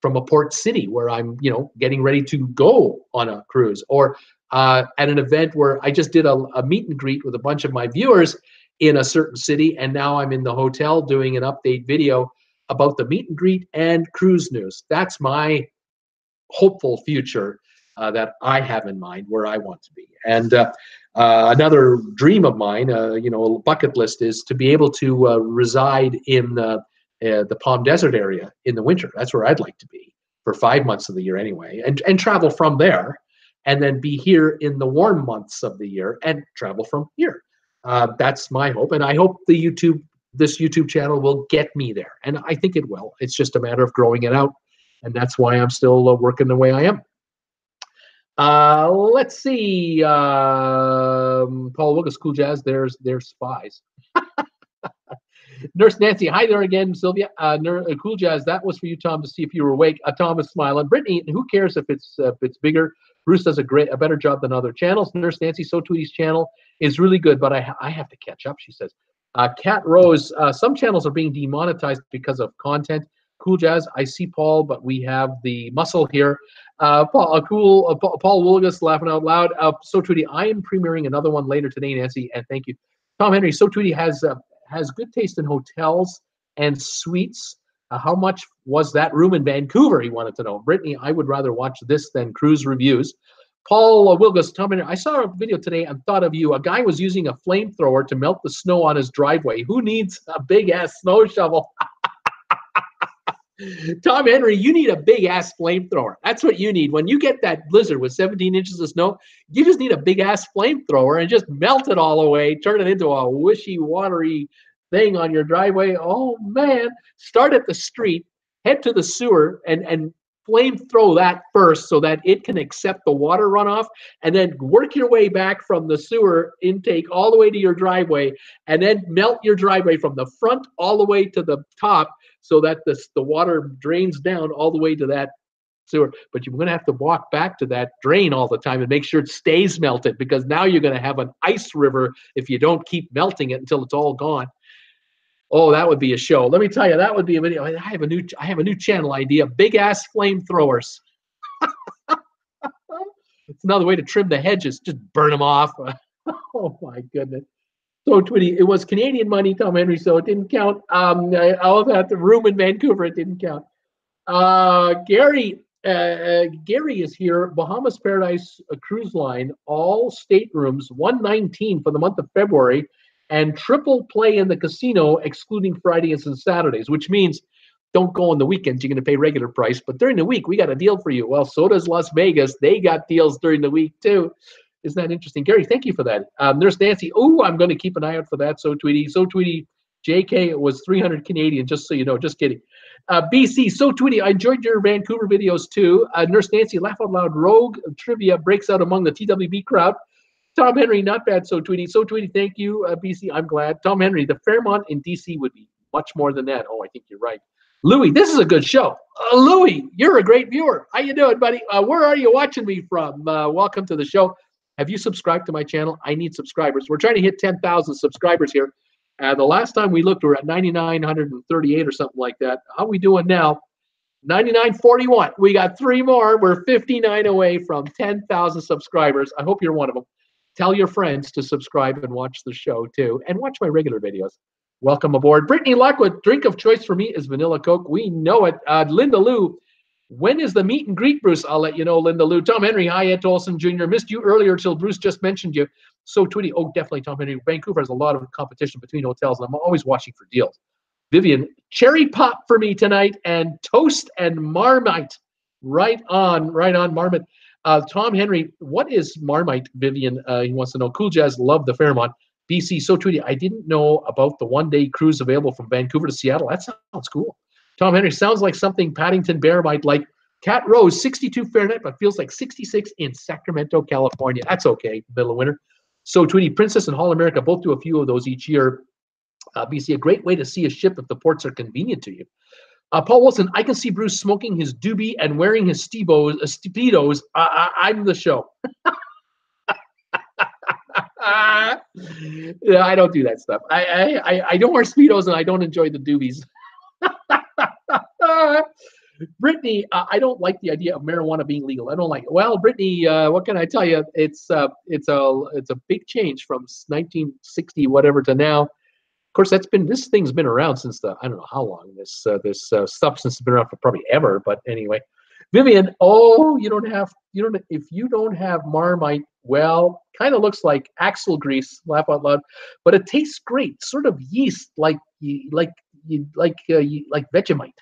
from a port city where I'm, getting ready to go on a cruise, or at an event where I just did a meet and greet with a bunch of my viewers in a certain city, and now I'm in the hotel doing an update video about the meet and greet and cruise news. That's my hopeful future that I have in mind, where I want to be. And another dream of mine, a bucket list, is to be able to reside in the Palm Desert area in the winter. That's where I'd like to be for 5 months of the year anyway, and travel from there, and then be here in the warm months of the year and travel from here. That's my hope, and I hope this YouTube channel will get me there, and I think it will. It's just a matter of growing it out, and that's why I'm still working the way I am. Let's see. Paul Lucas, Cool Jazz. There's spies. Nurse Nancy, hi there again, Sylvia. Cool Jazz, that was for you, Tom, to see if you were awake. Tom is smiling. Brittany, who cares if it's bigger? Bruce does a better job than other channels. Nurse Nancy, So Tweety's channel is really good, but I have to catch up, she says. Kat Rose, some channels are being demonetized because of content. Cool Jazz, I see Paul, but we have the muscle here. Paul Woolgus laughing out loud. So Tweety, I am premiering another one later today, Nancy, and thank you. Tom Henry, So Tweety has good taste in hotels and suites. How much was that room in Vancouver? He wanted to know. Brittany, I would rather watch this than cruise reviews. Paul Wilgus, Tom Henry, I saw a video today and thought of you. A guy was using a flamethrower to melt the snow on his driveway. Who needs a big-ass snow shovel? Tom Henry, you need a big-ass flamethrower. That's what you need. When you get that blizzard with 17 inches of snow, you just need a big-ass flamethrower and just melt it all away, turn it into a wishy, watery thing on your driveway. Oh, man. Start at the street, head to the sewer, and flamethrow that first so that it can accept the water runoff, and then work your way back from the sewer intake all the way to your driveway, and then melt your driveway from the front all the way to the top so that the water drains down all the way to that sewer. But you're going to have to walk back to that drain all the time and make sure it stays melted, because now you're going to have an ice river if you don't keep melting it until it's all gone. Oh, that would be a show. Let me tell you, that would be a video. I have a new channel idea: big ass flamethrowers. It's another way to trim the hedges. Just burn them off. Oh my goodness. So Twitty, it was Canadian money, Tom Henry, so it didn't count. All of that, the room in Vancouver, it didn't count. Gary is here. Bahamas Paradise Cruise Line, all staterooms, $119 for the month of February, and triple play in the casino, excluding Fridays and Saturdays, which means don't go on the weekends. You're going to pay regular price, but during the week, we got a deal for you. Well, so does Las Vegas. They got deals during the week too. Isn't that interesting? Gary, thank you for that. Nurse Nancy, oh, I'm going to keep an eye out for that. So Tweety, JK, it was 300 Canadian, just so you know, just kidding. BC, so Tweety, I enjoyed your Vancouver videos too. Nurse Nancy, laugh out loud, rogue trivia breaks out among the TWB crowd. Tom Henry, not bad, so Tweety. So Tweety, thank you, BC, I'm glad. Tom Henry, the Fairmont in DC would be much more than that. Oh, I think you're right. Louis, this is a good show. Louis, you're a great viewer. How you doing, buddy? Where are you watching me from? Welcome to the show. Have you subscribed to my channel? I need subscribers. We're trying to hit 10,000 subscribers here. The last time we looked, we were at 9,938 or something like that. How are we doing now? 9,941. We got 3 more. We're 59 away from 10,000 subscribers. I hope you're one of them. Tell your friends to subscribe and watch the show too, and watch my regular videos. Welcome aboard. Brittany Lockwood, drink of choice for me is vanilla Coke. We know it. Linda Lou, when is the meet and greet, Bruce? I'll let you know, Linda Lou. Tom Henry, hi, Ed Olson Jr. Missed you earlier till Bruce just mentioned you. So Tweety, oh, definitely, Tom Henry. Vancouver has a lot of competition between hotels, and I'm always watching for deals. Vivian, cherry pop for me tonight, and toast and Marmite. Right on, Marmite. Tom Henry, what is Marmite, Vivian? He wants to know. Cool Jazz, love the Fairmont. BC, so Tweety, I didn't know about the one-day cruise available from Vancouver to Seattle. That sounds cool. Tom Henry, sounds like something Paddington Bear might like. Cat Rose, 62 Fahrenheit, but feels like 66 in Sacramento, California. That's okay, middle of winter. So Tweety, Princess and Hall America both do a few of those each year. BC, a great way to see a ship if the ports are convenient to you. Paul Wilson, I can see Bruce smoking his doobie and wearing his Speedos. I'm the show. Yeah, I don't do that stuff. I don't wear Speedos and I don't enjoy the doobies. Brittany, I don't like the idea of marijuana being legal. I don't like it. Well, Brittany, what can I tell you? It's a big change from 1960 whatever to now. Of course, this thing's been around since I don't know how long this substance has been around for probably ever. But anyway, Vivian, oh, if you don't have Marmite, well, kind of looks like axle grease. Laugh out loud, but it tastes great, sort of yeast like Vegemite.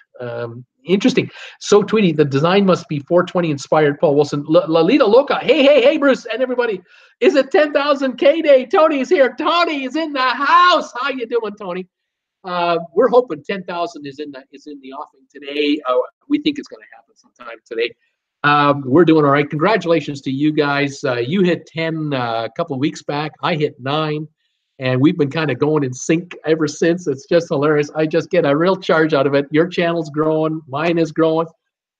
Interesting. So, Tweety, the design must be 420 inspired. Paul Wilson, Lalita Loca. Hey, Bruce, and everybody. Is it 10,000 K Day? Tony's here. Tony is in the house. How you doing, Tony? We're hoping 10,000 is in the offing today. We think it's going to happen sometime today. We're doing all right. Congratulations to you guys. You hit 10 a couple of weeks back. I hit 9. And we've been kind of going in sync ever since. It's just hilarious. I just get a real charge out of it. Your channel's growing. Mine is growing.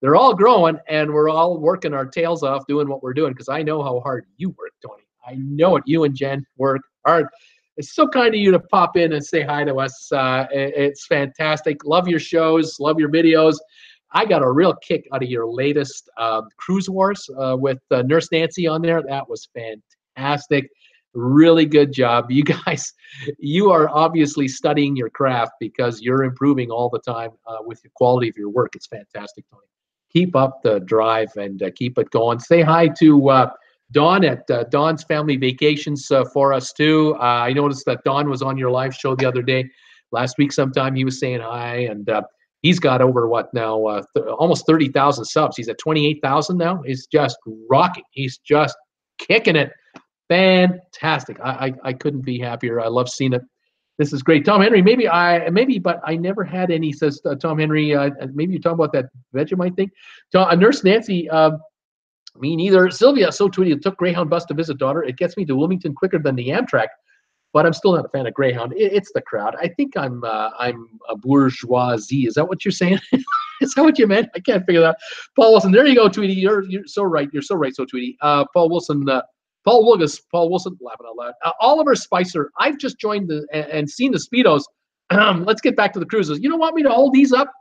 They're all growing, and we're all working our tails off doing what we're doing because I know how hard you work, Tony. I know it. You and Jen work hard. It's so kind of you to pop in and say hi to us. It's fantastic. Love your shows. Love your videos. I got a real kick out of your latest Cruise Wars with Nurse Nancy on there. That was fantastic. Really good job. You guys, you are obviously studying your craft because you're improving all the time with the quality of your work. It's fantastic, Tony. Keep up the drive and keep it going. Say hi to Don at Don's Family Vacations for us too. I noticed that Don was on your live show the other day. Last week sometime he was saying hi, and he's got over what now? Almost 30,000 subs. He's at 28,000 now. He's just rocking. He's just kicking it. Fantastic. I couldn't be happier. I love seeing it. This is great. Tom Henry, but I never had any, says Tom Henry. Maybe you're talking about that Vegemite thing. Nurse Nancy, me neither. Sylvia, so tweety, it took Greyhound bus to visit daughter. It gets me to Wilmington quicker than the Amtrak, but I'm still not a fan of Greyhound. It's the crowd. I think I'm a bourgeoisie. Is that what you're saying? Is that what you meant? I can't figure that out. Paul Wilson, there you go, Tweety. You're so right. You're so right, so Tweety. Paul Wilson, Paul Wilson, laughing out loud. Oliver Spicer, I've just joined and seen the Speedos. Let's get back to the cruises. You don't want me to hold these up?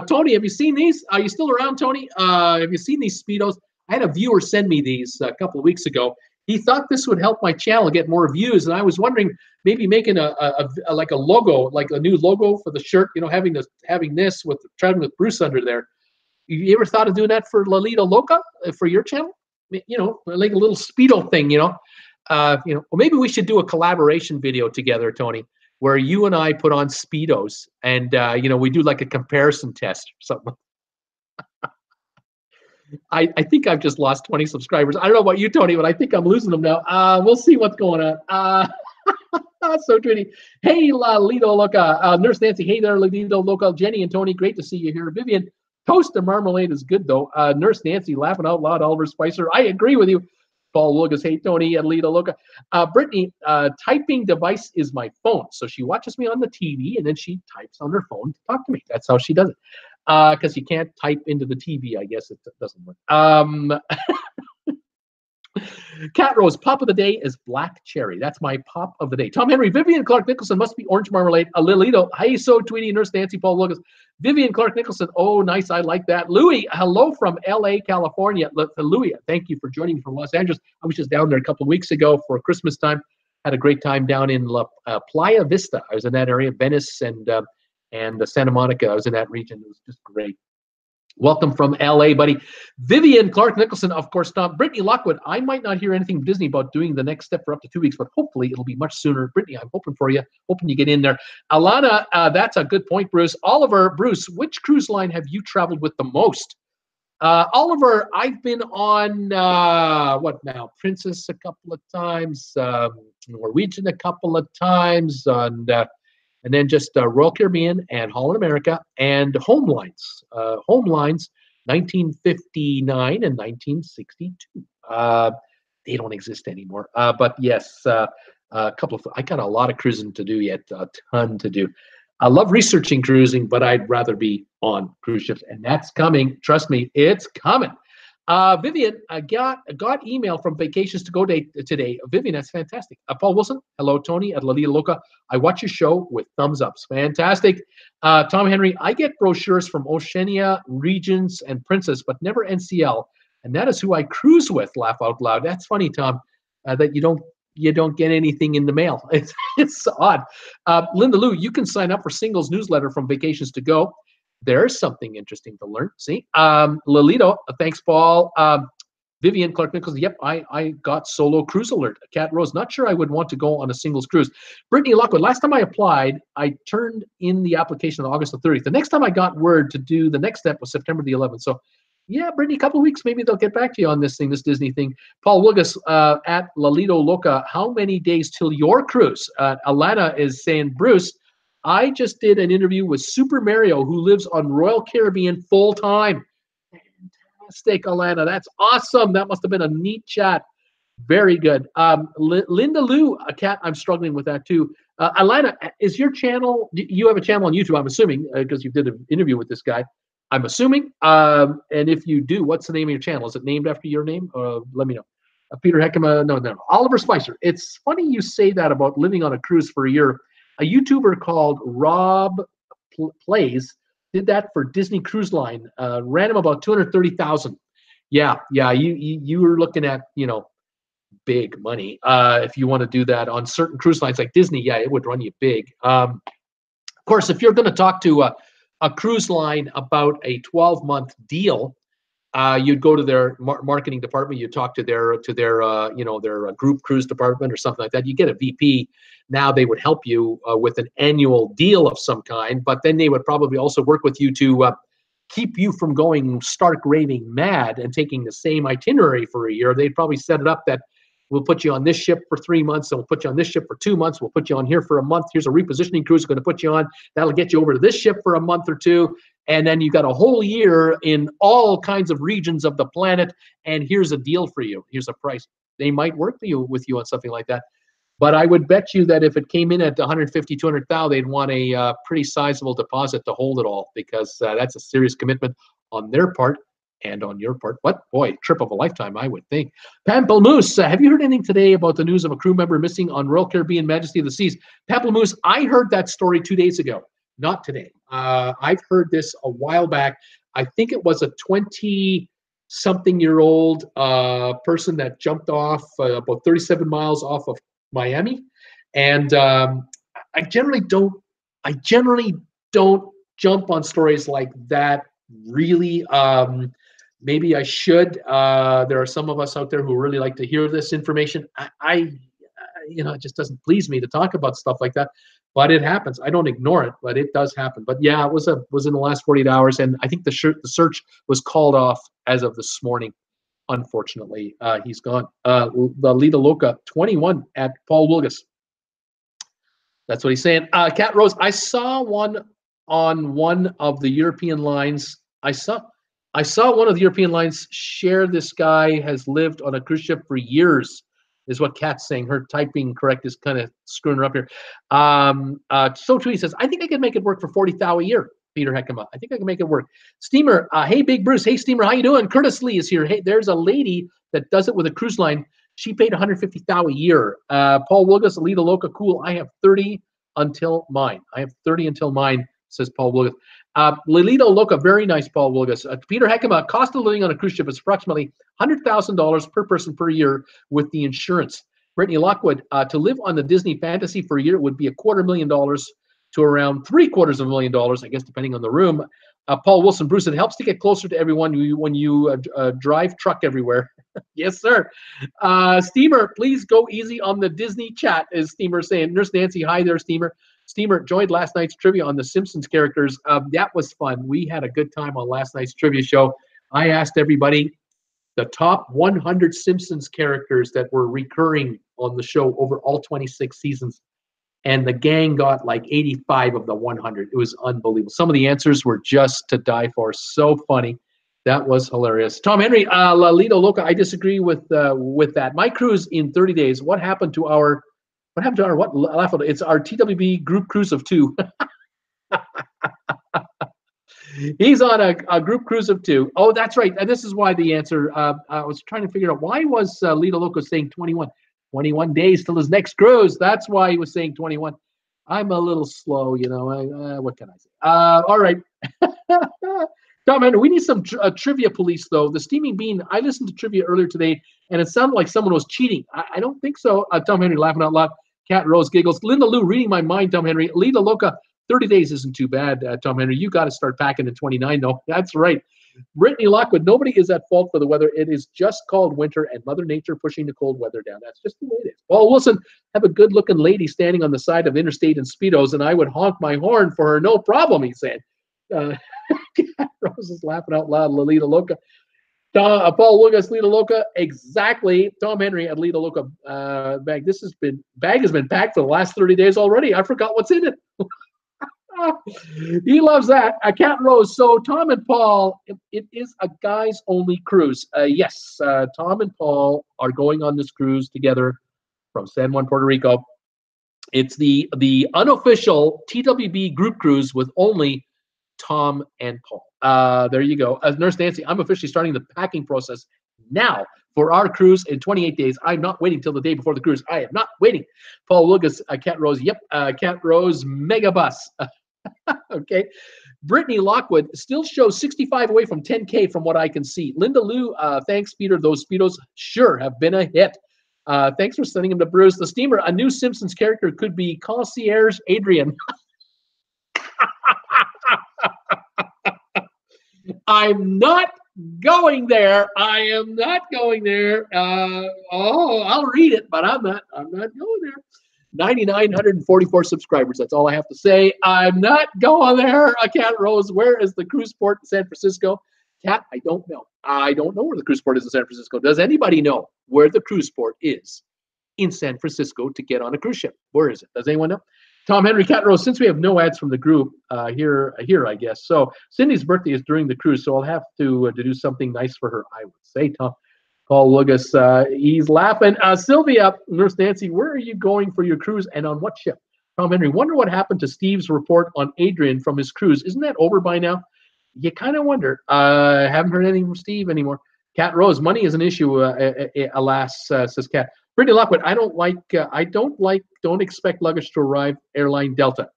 Tony, have you seen these? Are you still around, Tony? Have you seen these Speedos? I had a viewer send me these a couple of weeks ago. He thought this would help my channel get more views, and I was wondering maybe making a logo, like a new logo for the shirt. You know, having this with traveling with Bruce under there. You ever thought of doing that for Lalita Loca for your channel? You know, like a little Speedo thing, or maybe we should do a collaboration video together, Tony, where you and I put on Speedos and, we do like a comparison test or something. I think I've just lost 20 subscribers. I don't know about you, Tony, but I think I'm losing them now. We'll see what's going on. So pretty. Hey, Lalito Loca. Nurse Nancy, hey there, Lalito Loca. Jenny and Tony, great to see you here. Vivian, toast and marmalade is good, though. Nurse Nancy, laughing out loud. Oliver Spicer, I agree with you. Paul Lucas, hey, Tony, and Lita Loca. Brittany, typing device is my phone. So she watches me on the TV, and then she types on her phone to talk to me. That's how she does it. Because you can't type into the TV, I guess it doesn't work. Cat Rose, pop of the day is black cherry. That's my pop of the day. Tom Henry, Vivian Clark Nicholson must be orange marmalade. Lilito, hey, so Tweety, Nurse Nancy, Paul Lucas. Vivian Clark Nicholson, oh, nice, I like that. Louis, hello from LA, California. Louis, thank you for joining me from Los Angeles. I was just down there a couple of weeks ago for Christmas time. Had a great time down in Playa Vista. I was in that area, Venice and Santa Monica. I was in that region. It was just great. Welcome from LA, buddy. Vivian Clark Nicholson, of course, Tom. Brittany Lockwood, I might not hear anything from Disney about doing the next step for up to 2 weeks, but hopefully it'll be much sooner. Brittany, I'm hoping for you. Hoping you get in there. Alana, that's a good point, Bruce. Oliver, Bruce, which cruise line have you traveled with the most? Oliver, I've been on, what now? Princess a couple of times, Norwegian a couple of times, and then just Royal Caribbean and Holland America and Home Lines. Home Lines, 1959 and 1962. They don't exist anymore. But yes, a couple of. I got a lot of cruising to do yet. A ton to do. I love researching cruising, but I'd rather be on cruise ships, and that's coming. Trust me, it's coming. Vivian, I got email from Vacations to Go Day today. Vivian, that's fantastic. Paul Wilson, hello, Tony at La Lita Loca. I watch your show with thumbs ups. Fantastic. Tom Henry, I get brochures from Oceania, Regions, and Princess, but never NCL. And that is who I cruise with. Laugh out loud. That's funny, Tom, that you don't get anything in the mail. It's odd. Linda Lou, you can sign up for singles newsletter from Vacations to Go. There's something interesting to learn. See, Lolito, thanks, Paul. Vivian Clark Nichols, yep, I got solo cruise alert. Cat Rose, not sure I would want to go on a singles cruise. Brittany Lockwood, last time I applied, I turned in the application on August the 30th. The next time I got word to do the next step was September the 11th. So, yeah, Brittany, a couple of weeks, maybe they'll get back to you on this thing, this Disney thing. Paul Wilgus at Lalito Loca, how many days till your cruise? Alana is saying, Bruce, I just did an interview with Super Mario, who lives on Royal Caribbean full time. Fantastic, Alana. That's awesome. That must have been a neat chat. Very good. Linda Lou, a cat, I'm struggling with that too. Alana, is your channel, you have a channel on YouTube, I'm assuming, because you did an interview with this guy. I'm assuming. And if you do, what's the name of your channel? Is it named after your name? Let me know. Peter Heckema, no. Oliver Spicer. It's funny you say that about living on a cruise for a year. A YouTuber called Rob Plays did that for Disney Cruise Line. Ran him about 230,000. Yeah. You were looking at big money if you want to do that on certain cruise lines like Disney. Yeah, it would run you big. Of course, if you're going to talk to a cruise line about a 12-month deal, you'd go to their marketing department. You talk to their group cruise department or something like that. You get a VP. Now they would help you with an annual deal of some kind, but then they would probably also work with you to keep you from going stark raving mad and taking the same itinerary for a year. They'd probably set it up that we'll put you on this ship for 3 months, and we'll put you on this ship for 2 months. We'll put you on here for a month. Here's a repositioning cruise we're going to put you on. That'll get you over to this ship for a month or two. And then you got a whole year in all kinds of regions of the planet. And here's a deal for you. Here's a price. They might work with you on something like that. But I would bet you that if it came in at 150, 200,000, they'd want a pretty sizable deposit to hold it all, because that's a serious commitment on their part and on your part. What? Boy, trip of a lifetime, I would think. Pamplemousse, have you heard anything today about the news of a crew member missing on Royal Caribbean Majesty of the Seas? Pamplemousse, I heard that story 2 days ago, not today. I've heard this a while back. I think it was a 20-something-year-old person that jumped off about 37 miles off of Miami, and I generally don't jump on stories like that. Really, maybe I should. There are some of us out there who really like to hear this information. It just doesn't please me to talk about stuff like that, but it happens. I don't ignore it, but it does happen. But yeah, it was in the last 48 hours, and I think the search was called off as of this morning. Unfortunately, he's gone. The Lita Loca 21 at Paul Wilgus. That's what he's saying. Cat Rose, I saw one on one of the European lines. I saw one of the European lines share this guy has lived on a cruise ship for years, is what Kat's saying. Her typing correct is kind of screwing her up here. So too, he says, I think I can make it work for 40,000 a year. Peter Heckema, I think I can make it work. Steamer, hey, Big Bruce. Hey, Steamer, how you doing? Curtis Lee is here. Hey, there's a lady that does it with a cruise line. She paid 150,000 a year. Paul Wilgus, Alita Loca, cool. I have 30 until mine. Says Paul Wilgus. Lilito Loca, very nice, Paul Wilgus. Peter Heckema, cost of living on a cruise ship is approximately $100,000 per person per year with the insurance. Brittany Lockwood, to live on the Disney Fantasy for a year would be $250,000 to around $750,000, I guess, depending on the room. Paul Wilson, Bruce, it helps to get closer to everyone when you drive truck everywhere. Yes, sir. Steamer, please go easy on the Disney chat, is Steamer saying. Nurse Nancy, hi there, Steamer. Steamer joined last night's trivia on the Simpsons characters. That was fun. We had a good time on last night's trivia show. I asked everybody the top 100 Simpsons characters that were recurring on the show over all 26 seasons. And the gang got like 85 of the 100. It was unbelievable. Some of the answers were just to die for. So funny. That was hilarious. Tom Henry, Lalito Loca, I disagree with that. My cruise in 30 days. What happened to our It's our TWB group cruise of 2. He's on a group cruise of 2. Oh, that's right. And this is why the answer, I was trying to figure out, why was Lito Loco saying 21? 21 days till his next cruise. That's why he was saying 21. I'm a little slow, you know. What can I say? All right. Tom Henry, we need some trivia police, though. The Steaming Bean, I listened to trivia earlier today, and it sounded like someone was cheating. I don't think so. Tom Henry laughing out loud. Cat Rose giggles. Linda Lou reading my mind, Tom Henry. Lita Loca, 30 days isn't too bad, Tom Henry. You got to start packing in 29, though. That's right. Brittany Lockwood, nobody is at fault for the weather. It is just called winter and Mother Nature pushing the cold weather down. That's just the way it is. Paul Wilson, have a good-looking lady standing on the side of interstate in Speedos, and I would honk my horn for her, no problem, he said. Rose is laughing out loud. Lolita Loca. Paul Lucas, Lita Loca. Exactly. Tom Henry at Lita Loca bag. Bag has been packed for the last 30 days already. I forgot what's in it. He loves that. Cat Rose. So Tom and Paul, it is a guys only cruise. Yes, Tom and Paul are going on this cruise together from San Juan, Puerto Rico. It's the unofficial TWB group cruise with only Tom and Paul. There you go. As Nurse Nancy, I'm officially starting the packing process now for our cruise in 28 days. I'm not waiting till the day before the cruise. I am not waiting. Paul Lucas, Cat Rose. Yep, Cat Rose, mega bus. Okay. Brittany Lockwood still shows 65 away from 10K from what I can see. Linda Lou, thanks, Peter. Those Speedos sure have been a hit. Thanks for sending them to Bruce. The Steamer, a new Simpsons character could be Concierge Adrian. I'm not going there. I am not going there. I'll read it, but I'm not going there. 9,944 subscribers. That's all I have to say. I'm not going there. Cat Rose, where is the cruise port in San Francisco? Cat, I don't know. I don't know where the cruise port is in San Francisco. Does anybody know where the cruise port is in San Francisco to get on a cruise ship? Where is it? Does anyone know? Tom Henry, Cat Rose, since we have no ads from the group here, I guess. So Cindy's birthday is during the cruise, so I'll have to do something nice for her, I would say, Tom. Paul Lugas, he's laughing. Sylvia, Nurse Nancy, where are you going for your cruise and on what ship? Tom Henry, wonder what happened to Steve's report on Adrian from his cruise. Isn't that over by now? You kind of wonder. Haven't heard anything from Steve anymore. Cat Rose, money is an issue, alas, says Cat. Brittany Lockwood, don't expect luggage to arrive, airline Delta.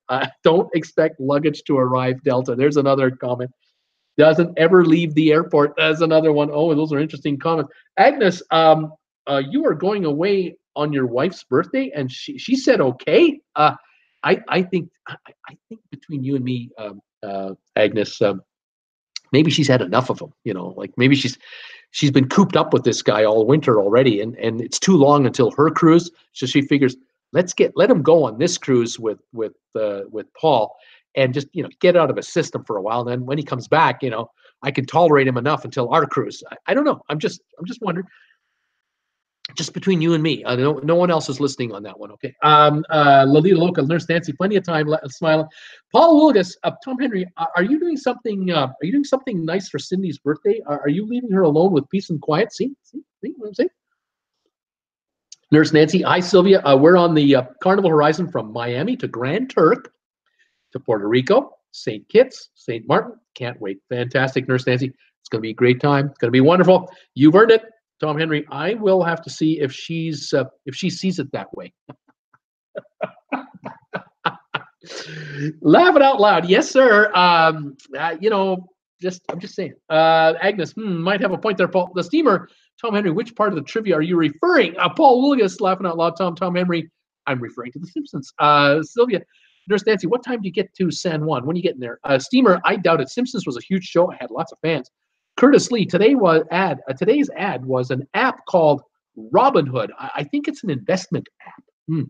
Don't expect luggage to arrive, Delta. There's another comment. Doesn't ever leave the airport. That's another one. Oh, those are interesting comments. Agnes, you are going away on your wife's birthday, and she said okay. I think between you and me, Agnes, maybe she's had enough of him. You know, like maybe she's been cooped up with this guy all winter already, and it's too long until her cruise. So she figures let him go on this cruise with Paul. And just, get out of his system for a while. And then when he comes back, I can tolerate him enough until our cruise. I don't know. I'm just wondering. Just between you and me. No one else is listening on that one. Okay. Lolita Loca, Nurse Nancy, plenty of time. Smiling. Paul Wilgus, Tom Henry, are you doing something? Are you doing something nice for Cindy's birthday? Are you leaving her alone with peace and quiet? See what I'm saying? Nurse Nancy, hi Sylvia. We're on the Carnival Horizon from Miami to Grand Turk, to Puerto Rico, St. Kitts, St. Martin. Can't wait. Fantastic, Nurse Nancy. It's going to be a great time. It's going to be wonderful. You've earned it, Tom Henry. I will have to see if she sees it that way. Laugh it out loud. Yes, sir. I'm just saying. Agnes might have a point there, Paul. The Steamer, Tom Henry, which part of the trivia are you referring? Paul Willigas, laughing out loud. Tom Henry, I'm referring to The Simpsons. Sylvia, Nurse Nancy, what time do you get to San Juan? When are you getting there? Steamer, I doubt it. Simpsons was a huge show. I had lots of fans. Curtis Lee, today's ad was an app called Robinhood. I think it's an investment app.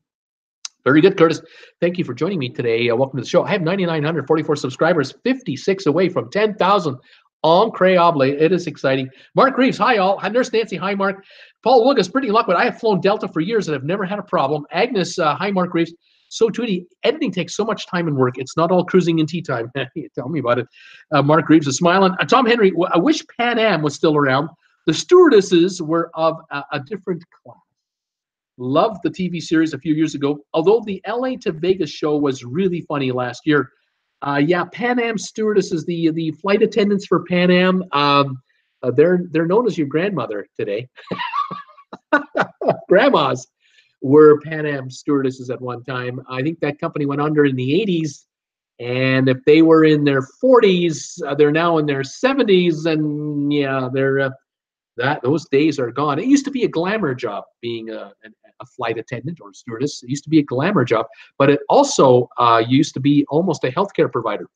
Very good, Curtis. Thank you for joining me today. Welcome to the show. I have 9,944 subscribers, 56 away from 10,000 on Creable. It is exciting. Mark Reeves, hi all. Hi, Nurse Nancy, hi Mark. Paul Lucas, Brittany Lockwood. I have flown Delta for years and have never had a problem. Agnes, hi Mark Reeves. So, Tweety, editing takes so much time and work. It's not all cruising and tea time. Tell me about it. Mark Reeves is smiling. Tom Henry, I wish Pan Am was still around. The stewardesses were of a different class. Loved the TV series a few years ago. Although the LA to Vegas show was really funny last year, Yeah, Pan Am stewardesses, the flight attendants for Pan Am. They're known as your grandmother today. Grandmas were Pan Am stewardesses at one time. I think that company went under in the 80s. And if they were in their 40s, they're now in their 70s. And yeah, those days are gone. It used to be a glamour job being a flight attendant or stewardess. It used to be a glamour job, but it also used to be almost a healthcare provider.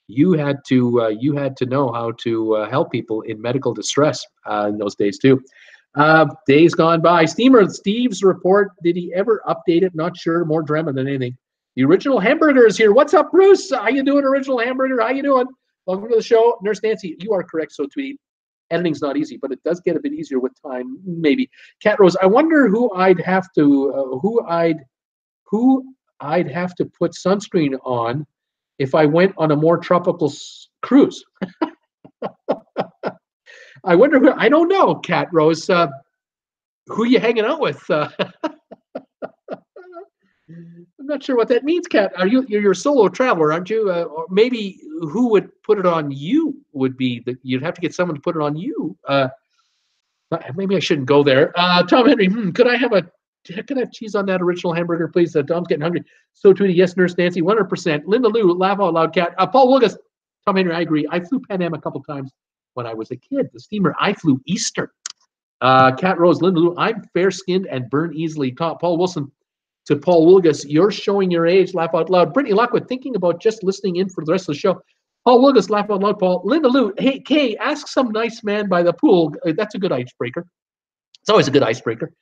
You had to know how to help people in medical distress in those days too. Days gone by. Steve's report. Did he ever update it? Not sure. More drama than anything. The original hamburger is here. What's up, Bruce? How you doing, original hamburger? How you doing? Welcome to the show. Nurse Nancy, you are correct, so Tweety. Editing's not easy, but it does get a bit easier with time, maybe. Cat Rose, I wonder who I'd have to put sunscreen on if I went on a more tropical cruise. I wonder who. I don't know, Cat Rose. Who you hanging out with? I'm not sure what that means, Cat. You're a solo traveler, aren't you? Or maybe who would put it on you would be you'd have to get someone to put it on you. Maybe I shouldn't go there. Tom Henry, could I have cheese on that original hamburger, please? Tom's getting hungry. So Tweety, yes, Nurse Nancy, 100%. Linda Lou, laugh out loud, Cat. Paul Wilgus, Tom Henry, I agree. I flew Pan Am a couple times when I was a kid. The steamer, I flew Eastern. Cat Rose, Linda Lou, I'm fair-skinned and burn easily. Paul Wilson, to Paul Wilgus, you're showing your age, laugh out loud. Brittany Lockwood, thinking about just listening in for the rest of the show. Paul Wilgus, laugh out loud, Paul. Linda Lou, hey, Kay, ask some nice man by the pool. That's a good icebreaker. It's always a good icebreaker.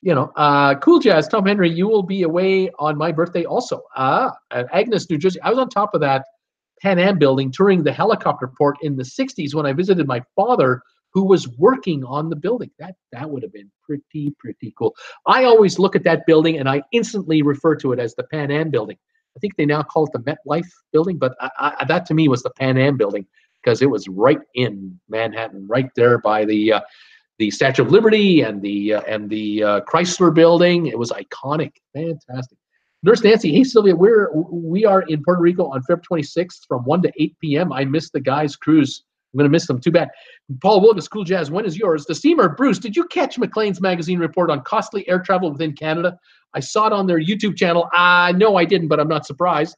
You know, Cool Jazz, Tom Henry, you will be away on my birthday also. At Agnes, New Jersey. I was on top of that Pan Am building touring the helicopter port in the 60s when I visited my father, who was working on the building. That would have been pretty cool. I always look at that building and I instantly refer to it as the Pan Am building. I think they now call it the MetLife building, but that to me was the Pan Am building because it was right in Manhattan, right there by the Statue of Liberty and the Chrysler building. It was iconic, fantastic. Nurse Nancy, hey Sylvia, we are in Puerto Rico on February 26th from 1 to 8 p.m. I missed the guys' cruise. I'm going to miss them. Too bad. Paul Wilgus, Cool Jazz, when is yours? The steamer, Bruce, did you catch McLean's magazine report on costly air travel within Canada? I saw it on their YouTube channel. No, I didn't, but I'm not surprised.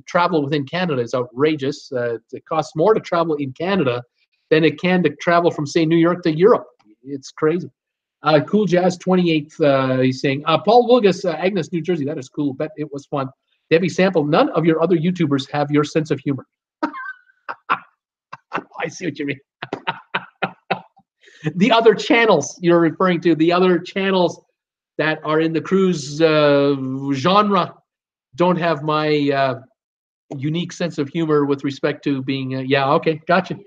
Travel within Canada is outrageous. It costs more to travel in Canada than it can to travel from, say, New York to Europe. It's crazy. Cool Jazz, 28th, he's saying. Paul Wilgus, Agnes, New Jersey. That is cool. Bet it was fun. Debbie Sample, none of your other YouTubers have your sense of humor. I see what you mean. The other channels you're referring to, the other channels that are in the cruise genre don't have my unique sense of humor with respect to being, yeah, okay, gotcha.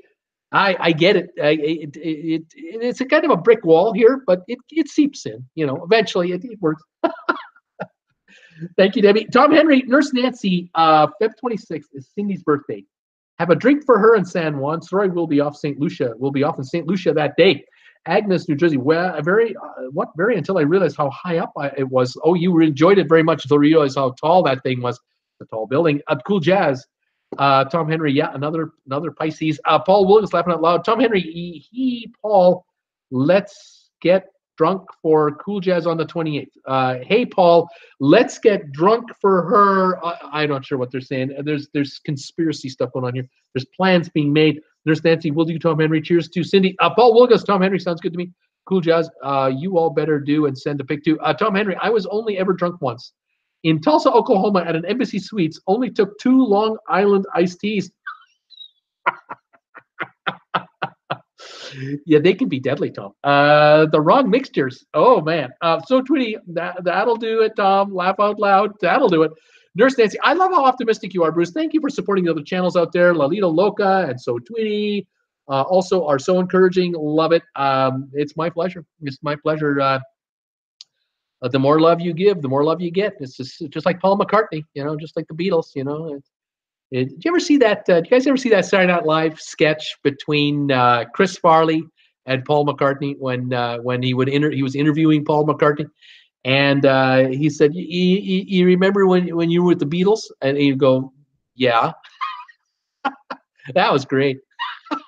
I get it. It's a kind of a brick wall here, but it seeps in, you know, eventually it works. Thank you, Debbie. Tom Henry, Nurse Nancy, Feb 26th is Cindy's birthday. Have a drink for her in San Juan. Sorry, we'll be off St. Lucia. We'll be off in St. Lucia that day. Agnes, New Jersey. Well, until I realized how high up it was. Oh, you enjoyed it very much until you realized how tall that thing was. The tall building. Cool Jazz. Tom Henry, yeah, another Pisces. Paul Williams laughing out loud. Tom Henry, Paul, let's get drunk for Cool Jazz on the 28th. Hey, Paul, let's get drunk for her. I'm not sure what they're saying. There's conspiracy stuff going on here. There's plans being made. Nurse Nancy, will do, Tom Henry. Cheers to Cindy. Paul Wilgus, Tom Henry, sounds good to me. Cool Jazz, you all better do and send a pic too. Tom Henry, I was only ever drunk once. In Tulsa, Oklahoma, at an Embassy Suites, only took 2 Long Island iced teas. Yeah, they can be deadly, Tom. The wrong mixtures. Oh, man. So, Tweety, that'll do it, Tom. Laugh out loud. That'll do it. Nurse Nancy, I love how optimistic you are, Bruce. Thank you for supporting the other channels out there. Lalita Loca and So Tweety also are so encouraging. Love it. It's my pleasure. It's my pleasure. The more love you give, the more love you get. It's just like Paul McCartney, you know, just like the Beatles, you know. Did you ever see that? Did you guys ever see that Saturday Night Live sketch between Chris Farley and Paul McCartney when he was interviewing Paul McCartney, and he said, "You remember when you were with the Beatles?" And he'd go, "Yeah." That was great.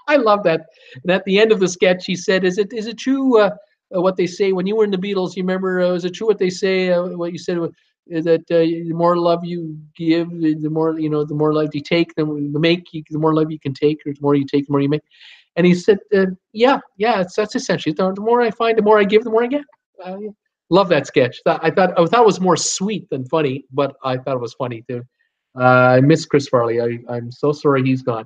I love that. And at the end of the sketch, he said, "Is it true what they say when you were in the Beatles? You remember? Is it true what they say? What you said is that the more love you give, the more the more love you take. The more love you can take, or the more you take, the more you make." And he said, yeah, that's essentially the more I find, the more I give, the more I get. Yeah. Love that sketch. I thought it was more sweet than funny, but I thought it was funny too. I miss Chris Farley. I'm so sorry he's gone.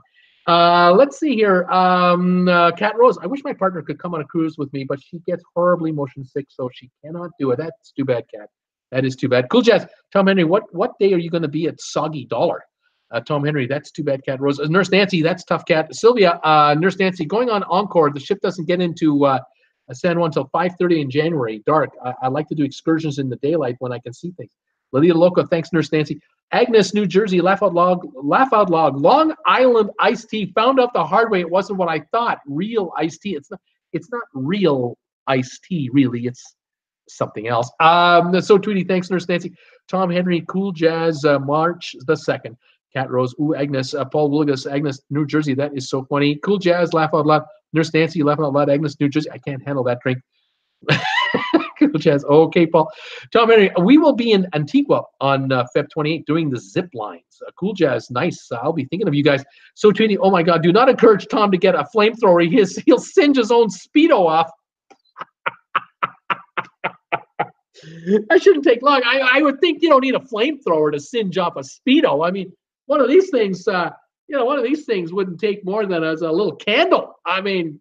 Let's see here. Kat Rose. I wish my partner could come on a cruise with me, but she gets horribly motion sick, so she cannot do it. That's too bad, Kat. That is too bad. Cool Jazz. Tom Henry, what day are you going to be at Soggy Dollar? Tom Henry, that's too bad, Kat Rose. Nurse Nancy, that's tough, Kat. Sylvia, Nurse Nancy, going on Encore. The ship doesn't get into San Juan until 5:30 in January. Dark. I like to do excursions in the daylight when I can see things. Lolita Loca, thanks, Nurse Nancy. Agnes, New Jersey, laugh out loud. Long Island iced tea. Found out the hard way. It wasn't what I thought. Real iced tea. It's not real iced tea, really. It's something else. So Tweety, thanks, Nurse Nancy. Tom Henry, Cool Jazz, March the 2nd. Cat Rose, ooh, Agnes, Paul Willigas, Agnes, New Jersey. That is so funny. Cool Jazz, laugh out loud. Nurse Nancy, laugh out loud. Agnes, New Jersey. I can't handle that drink. Cool Jazz. Okay, Paul. Tom Henry, we will be in Antigua on Feb 28 doing the zip lines. Cool Jazz, nice. I'll be thinking of you guys. So Tweety, oh my God, do not encourage Tom to get a flamethrower. He'll singe his own Speedo off. That shouldn't take long. I would think you don't need a flamethrower to singe off a Speedo. I mean, one of these things, one of these things wouldn't take more than as a little candle. I mean,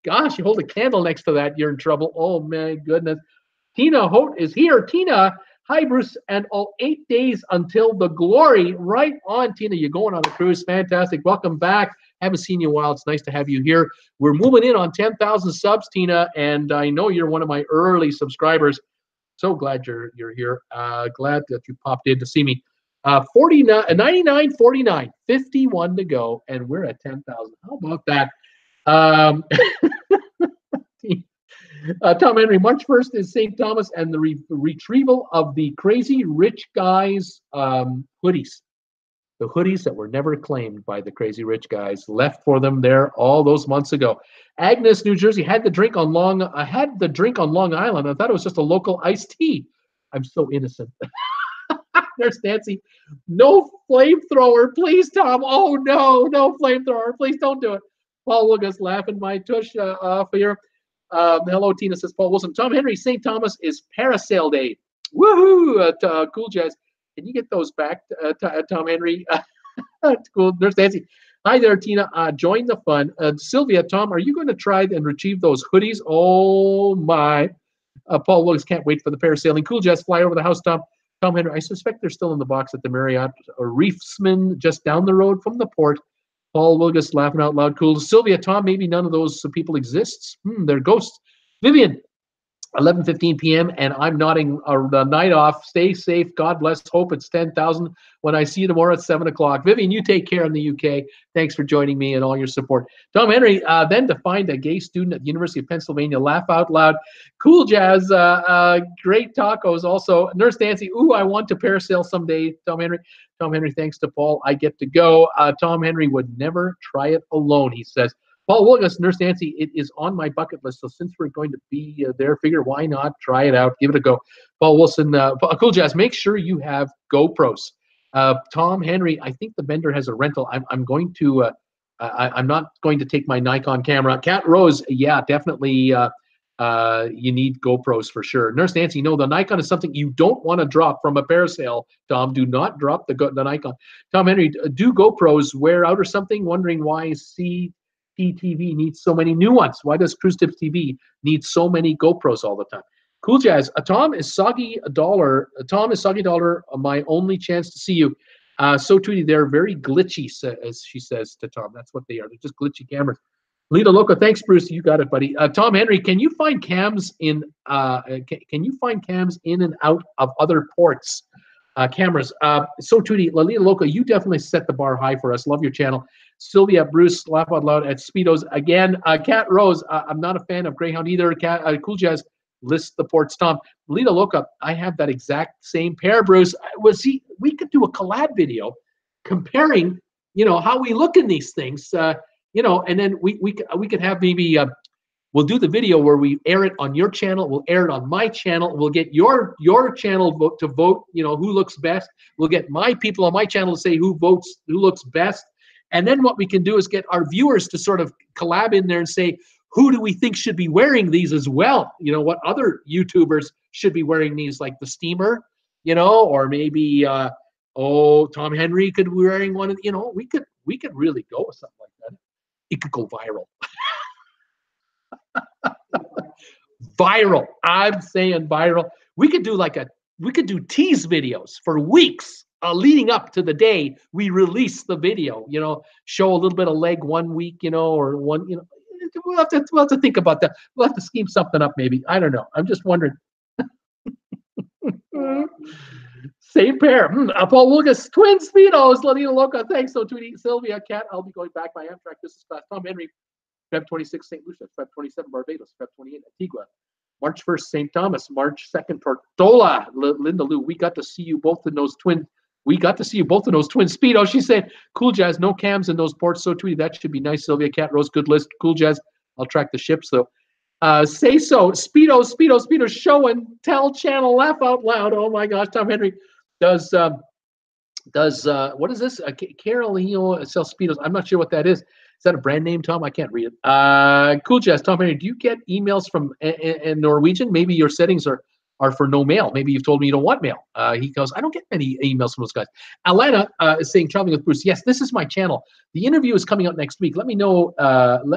gosh, you hold a candle next to that, you're in trouble. Oh my goodness. Tina Holt is here. Tina, hi Bruce, and all 8 days until the glory. Right on, Tina. You're going on a cruise. Fantastic. Welcome back. Haven't seen you in a while. It's nice to have you here. We're moving in on 10,000 subs, Tina, and I know you're one of my early subscribers. So glad you're here. Glad that you popped in to see me. 99.49, 51 to go, and we're at 10,000. How about that? Tom Henry, March 1st is St. Thomas and the retrieval of the crazy rich guys' hoodies. The hoodies that were never claimed by the crazy rich guys, left for them there all those months ago. Agnes, New Jersey, had the drink on Long Island. I thought it was just a local iced tea. I'm so innocent. There's Nancy. No flamethrower, please, Tom. Oh no flamethrower. Please don't do it. Paul Wilgus laughing my tush off here. Hello, Tina, says Paul Wilson. Tom Henry, St. Thomas is parasail day. Woohoo! Cool Jazz. Can you get those back, Tom Henry? Cool. There's Nancy. Hi there, Tina. Join the fun. Sylvia, Tom, are you going to try and retrieve those hoodies? Oh, my. Paul Willis can't wait for the parasailing. Cool Jazz, fly over the house, Tom. Tom Henry, I suspect they're still in the box at the Marriott Reefsman just down the road from the port. Paul Wilgus laughing out loud. Cool. Sylvia, Tom, maybe none of those people exists. They're ghosts. Vivian, 11:15 p.m. and I'm nodding the night off. Stay safe. God bless. Hope it's 10,000 when I see you tomorrow at 7 o'clock. Vivian, you take care in the UK. Thanks for joining me and all your support. Tom Henry, then to find a gay student at the University of Pennsylvania. Laugh out loud. Cool Jazz. Great tacos also. Nurse Nancy, ooh, I want to parasail someday. Tom Henry. Tom Henry, thanks to Paul. I get to go. Tom Henry would never try it alone, he says. Paul Wilgus, Nurse Nancy, it is on my bucket list. So since we're going to be there, figure why not try it out, give it a go. Paul Wilson, Cool Jazz, make sure you have GoPros. Tom Henry, I think the vendor has a rental. I'm going to. I'm not going to take my Nikon camera. Cat Rose, yeah, definitely. You need GoPros for sure. Nurse Nancy, no, the Nikon is something you don't want to drop from a parasail. Tom, do not drop the Nikon. Tom Henry, do GoPros wear out or something? Wondering why TV needs so many new ones. Why does Cruise Tips TV need so many GoPros all the time? Cool Jazz. Tom is Soggy Dollar. Tom is Soggy Dollar. My only chance to see you. So Tweety, they're very glitchy, as she says to Tom. That's what they are. They're just glitchy cameras. Lita Loca, thanks, Bruce. You got it, buddy. Tom Henry, can you find cams in? Can you find cams in and out of other ports? Cameras. So Tweety, Lolita Loca, you definitely set the bar high for us. Love your channel. Sylvia, Bruce, laugh out loud at Speedos again. Cat Rose, I'm not a fan of Greyhound either. Cool Jazz, list the ports. Tom, Lolita Loca, I have that exact same pair, Bruce. We could do a collab video comparing how we look in these things, and then we could have maybe we'll do the video where we air it on your channel. We'll air it on my channel. We'll get your channel to vote, who looks best. We'll get my people on my channel to say who looks best. And then what we can do is get our viewers to sort of collab in there and say, who do we think should be wearing these as well? What other YouTubers should be wearing these, like the Steamer, or maybe, Tom Henry could be wearing one. We could really go with something like that. It could go viral. Viral. I'm saying viral. We could do tease videos for weeks leading up to the day we release the video. Show a little bit of leg one week, or one. We'll have to think about that. We'll have to scheme something up, maybe. I don't know. I'm just wondering. Same pair. Paul Lucas, twin speedos. Ladina Loca. Thanks. So, Tweety, Sylvia, Cat. I'll be going back by Amtrak business class. Tom Henry. Feb 26, St. Lucia. Feb 27, Barbados. Feb 28, Antigua. March 1st, St. Thomas. March 2nd, Tortola. Linda Lou, we got to see you both in those twin speedos. She said, cool jazz, no cams in those ports. So Tweety, that should be nice. Sylvia Cat Rose, good list. Cool jazz. I'll track the ships though. Say so. Speedo, show and tell channel, laugh out loud. Oh my gosh, Tom Henry does what is this? Carolino sells speedos. I'm not sure what that is. Is that a brand name, Tom? I can't read it. Cool jazz, Tom Henry. Do you get emails from in Norwegian? Maybe your settings are for no mail. Maybe you've told me you don't want mail. He goes, I don't get many emails from those guys. Alana is saying, traveling with Bruce. Yes, this is my channel. The interview is coming out next week. Let me know.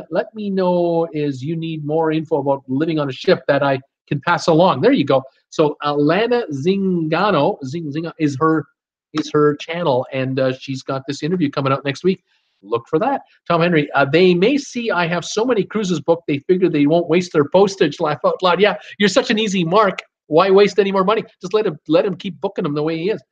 Let me know is you need more info about living on a ship that I can pass along. There you go. So Alana Zingano is her channel, and she's got this interview coming out next week. Look for that. Tom Henry, they may see I have so many cruises booked, they figure they won't waste their postage. Laugh out loud. Yeah, you're such an easy mark. Why waste any more money? Just let him keep booking them the way he is.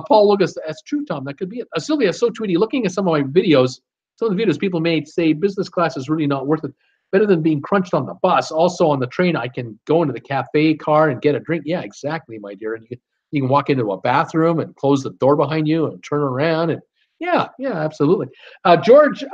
Paul Lucas, that's true, Tom. That could be it. Sylvia, so Tweety, looking at some of my videos, some of the videos people made say business class is really not worth it. Better than being crunched on the bus. Also on the train, I can go into the cafe car and get a drink. Yeah, exactly, my dear. And you can walk into a bathroom and close the door behind you and turn around and yeah, absolutely. George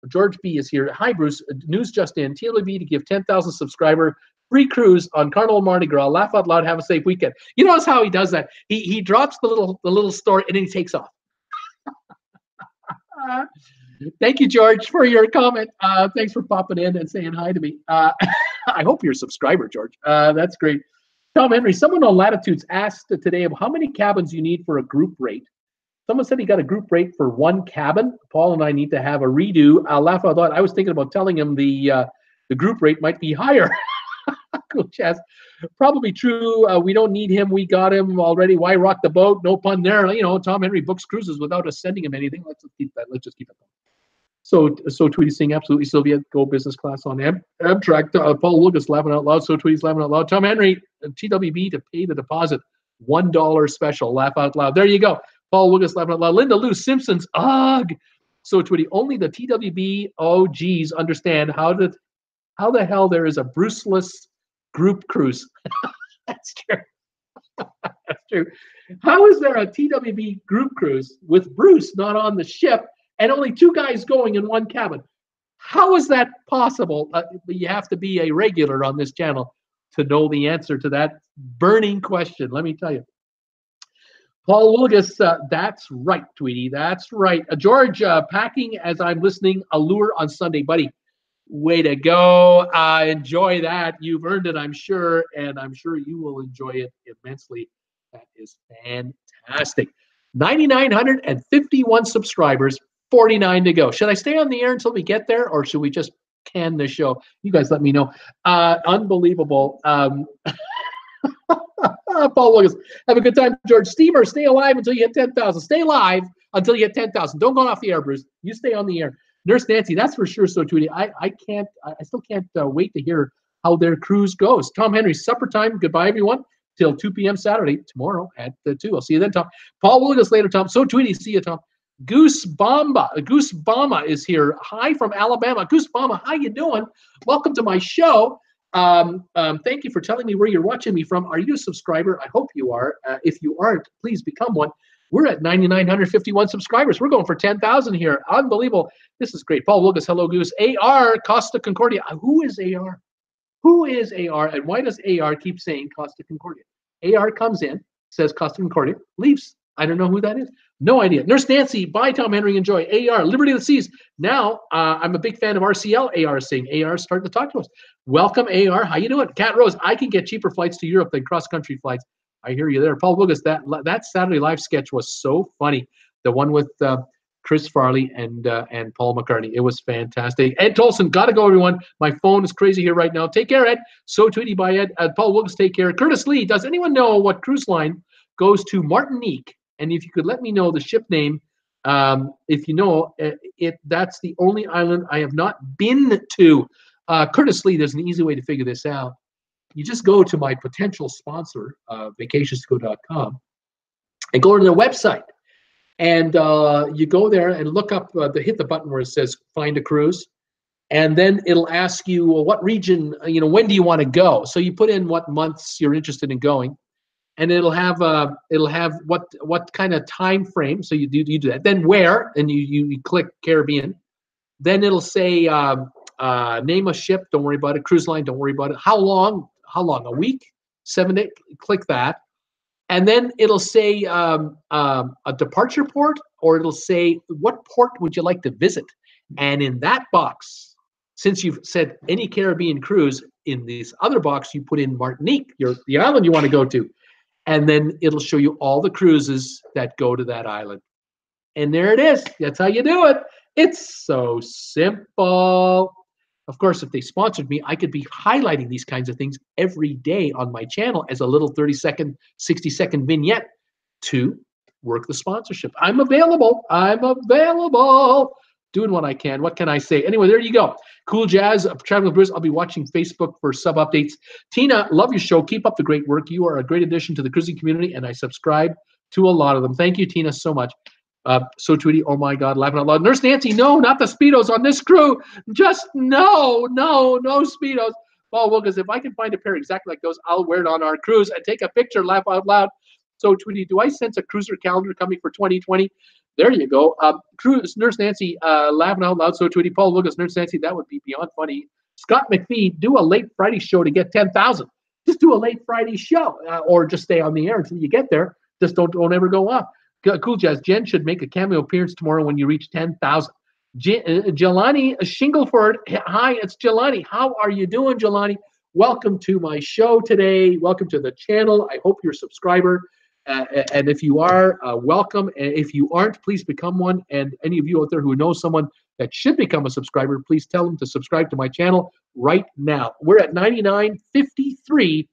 George B is here. Hi, Bruce. News just in. TWB to give 10,000 subscriber free cruise on Carnival Mardi Gras. Laugh out loud. Have a safe weekend. You notice how he does that? He drops the little story and then he takes off. Thank you, George, for your comment. Thanks for popping in and saying hi to me. I hope you're a subscriber, George. That's great. Tom Henry, someone on Latitudes asked today how many cabins you need for a group rate. Someone said he got a group rate for one cabin. Paul and I need to have a redo. I'll laugh out loud. I was thinking about telling him the group rate might be higher. Cool, Chaz. Probably true. We don't need him. We got him already. Why rock the boat? No pun there. Tom Henry books cruises without us sending him anything. Let's just keep that. Let's just keep it going. So Tweety saying absolutely, Sylvia, go business class on Amtrak. Paul Lucas laughing out loud. So Tweety's laughing out loud. Tom Henry, TWB to pay the deposit. $1 special. Laugh out loud. There you go. Paul Lucas laughing out loud. Linda Lou Simpsons. Ugh. So Tweety, only the TWB OGs understand how the hell there is a Bruceless group cruise. That's true. That's true. How is there a TWB group cruise with Bruce not on the ship and only two guys going in one cabin? How is that possible? You have to be a regular on this channel to know the answer to that burning question. Let me tell you. Paul Lucas, that's right, Tweety. That's right. George, packing as I'm listening, Allure on Sunday, buddy. Way to go. Enjoy that. You've earned it, I'm sure, and I'm sure you will enjoy it immensely. That is fantastic. 9,951 subscribers, 49 to go. Should I stay on the air until we get there, or should we just can the show? You guys let me know. Unbelievable. Paul Lucas, have a good time. George Steamer, stay alive until you hit 10,000. Stay live until you hit 10,000. Don't go off the air, Bruce. You stay on the air. Nurse Nancy, that's for sure. So, Tweety, I still can't wait to hear how their cruise goes. Tom Henry, supper time. Goodbye, everyone. Till 2 p.m. Saturday, tomorrow at 2. I'll see you then, Tom. Paul Lucas later, Tom. So, Tweety, see you, Tom. Goose Bama is here. Hi from Alabama. Goose Bama, how you doing? Welcome to my show. Thank you for telling me where you're watching me from. Are you a subscriber? I hope you are. If you aren't, please become one. We're at 9,951 subscribers. We're going for 10,000 here. Unbelievable. This is great. Paul Wilgus, hello, Goose. AR, Costa Concordia. Who is AR? Who is AR, and why does AR keep saying Costa Concordia? AR comes in, says Costa Concordia, leaves. I don't know who that is. No idea. Nurse Nancy, bye, Tom Henry, enjoy. AR, Liberty of the Seas. Now, I'm a big fan of RCL. AR is saying, AR is starting to talk to us. Welcome, AR. How you doing? Cat Rose, I can get cheaper flights to Europe than cross-country flights. I hear you there. Paul Wilgus, that Saturday Live sketch was so funny. The one with Chris Farley and Paul McCartney. It was fantastic. Ed Tolson, gotta go, everyone. My phone is crazy here right now. Take care, Ed. So tweety by Ed. Paul Wilkes, take care. Curtis Lee, does anyone know what cruise line goes to Martinique? And if you could let me know the ship name, if you know it, that's the only island I have not been to. Curtis Lee, there's an easy way to figure this out. You just go to my potential sponsor, vacationsco.com, and go to their website. And you go there and look up, hit the button where it says find a cruise. And then it'll ask you, well, what region, when do you want to go? So you put in what months you're interested in going. And it'll have what kind of time frame. So you do that. Then where, and you click Caribbean. Then it'll say name a ship, don't worry about it. Cruise line, don't worry about it. How long? A week? 7 days? Click that. And then it'll say a departure port, or it'll say, what port would you like to visit? And in that box, since you've said any Caribbean cruise, in this other box, you put in Martinique, the island you want to go to. And then it'll show you all the cruises that go to that island. And there it is. That's how you do it. It's so simple. Of course, if they sponsored me, I could be highlighting these kinds of things every day on my channel as a little 30-second, 60-second vignette to work the sponsorship. I'm available. Doing what I can. What can I say? Anyway, there you go. Cool Jazz, Traveling Bruce. I'll be watching Facebook for sub updates. Tina, love your show. Keep up the great work. You are a great addition to the cruising community, and I subscribe to a lot of them. Thank you, Tina, so much. So Tweety, oh my God, laughing out loud. Nurse Nancy, no, not the Speedos on this crew. Just no Speedos. Paul Wilkins, if I can find a pair exactly like those, I'll wear it on our cruise and take a picture, laugh out loud. So Tweety, do I sense a cruiser calendar coming for 2020? There you go. Cruise, Nurse Nancy, laughing out loud. So Tweety, Paul Wilkins, Nurse Nancy, that would be beyond funny. Scott McPhee, do a late Friday show to get 10,000. Just do a late Friday show, or just stay on the air until you get there. Just don't ever go off. Cool Jazz, Jen should make a cameo appearance tomorrow when you reach 10,000. Jelani Shingleford, hi, it's Jelani. How are you doing, Jelani? Welcome to my show today. Welcome to the channel. I hope you're a subscriber. And if you are, welcome. And if you aren't, please become one. And any of you out there who know someone that should become a subscriber, please tell them to subscribe to my channel right now. We're at 99.53,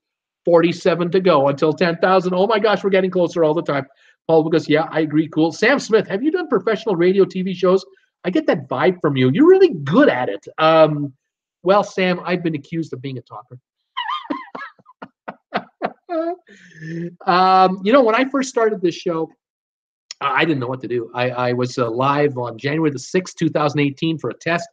47 to go until 10,000. Oh my gosh, we're getting closer all the time. Paul Lucas, yeah, I agree. Cool. Sam Smith, have you done professional radio, TV shows? I get that vibe from you. You're really good at it. Well, Sam, I've been accused of being a talker. When I first started this show, I didn't know what to do. I was live on January the 6th, 2018 for a test.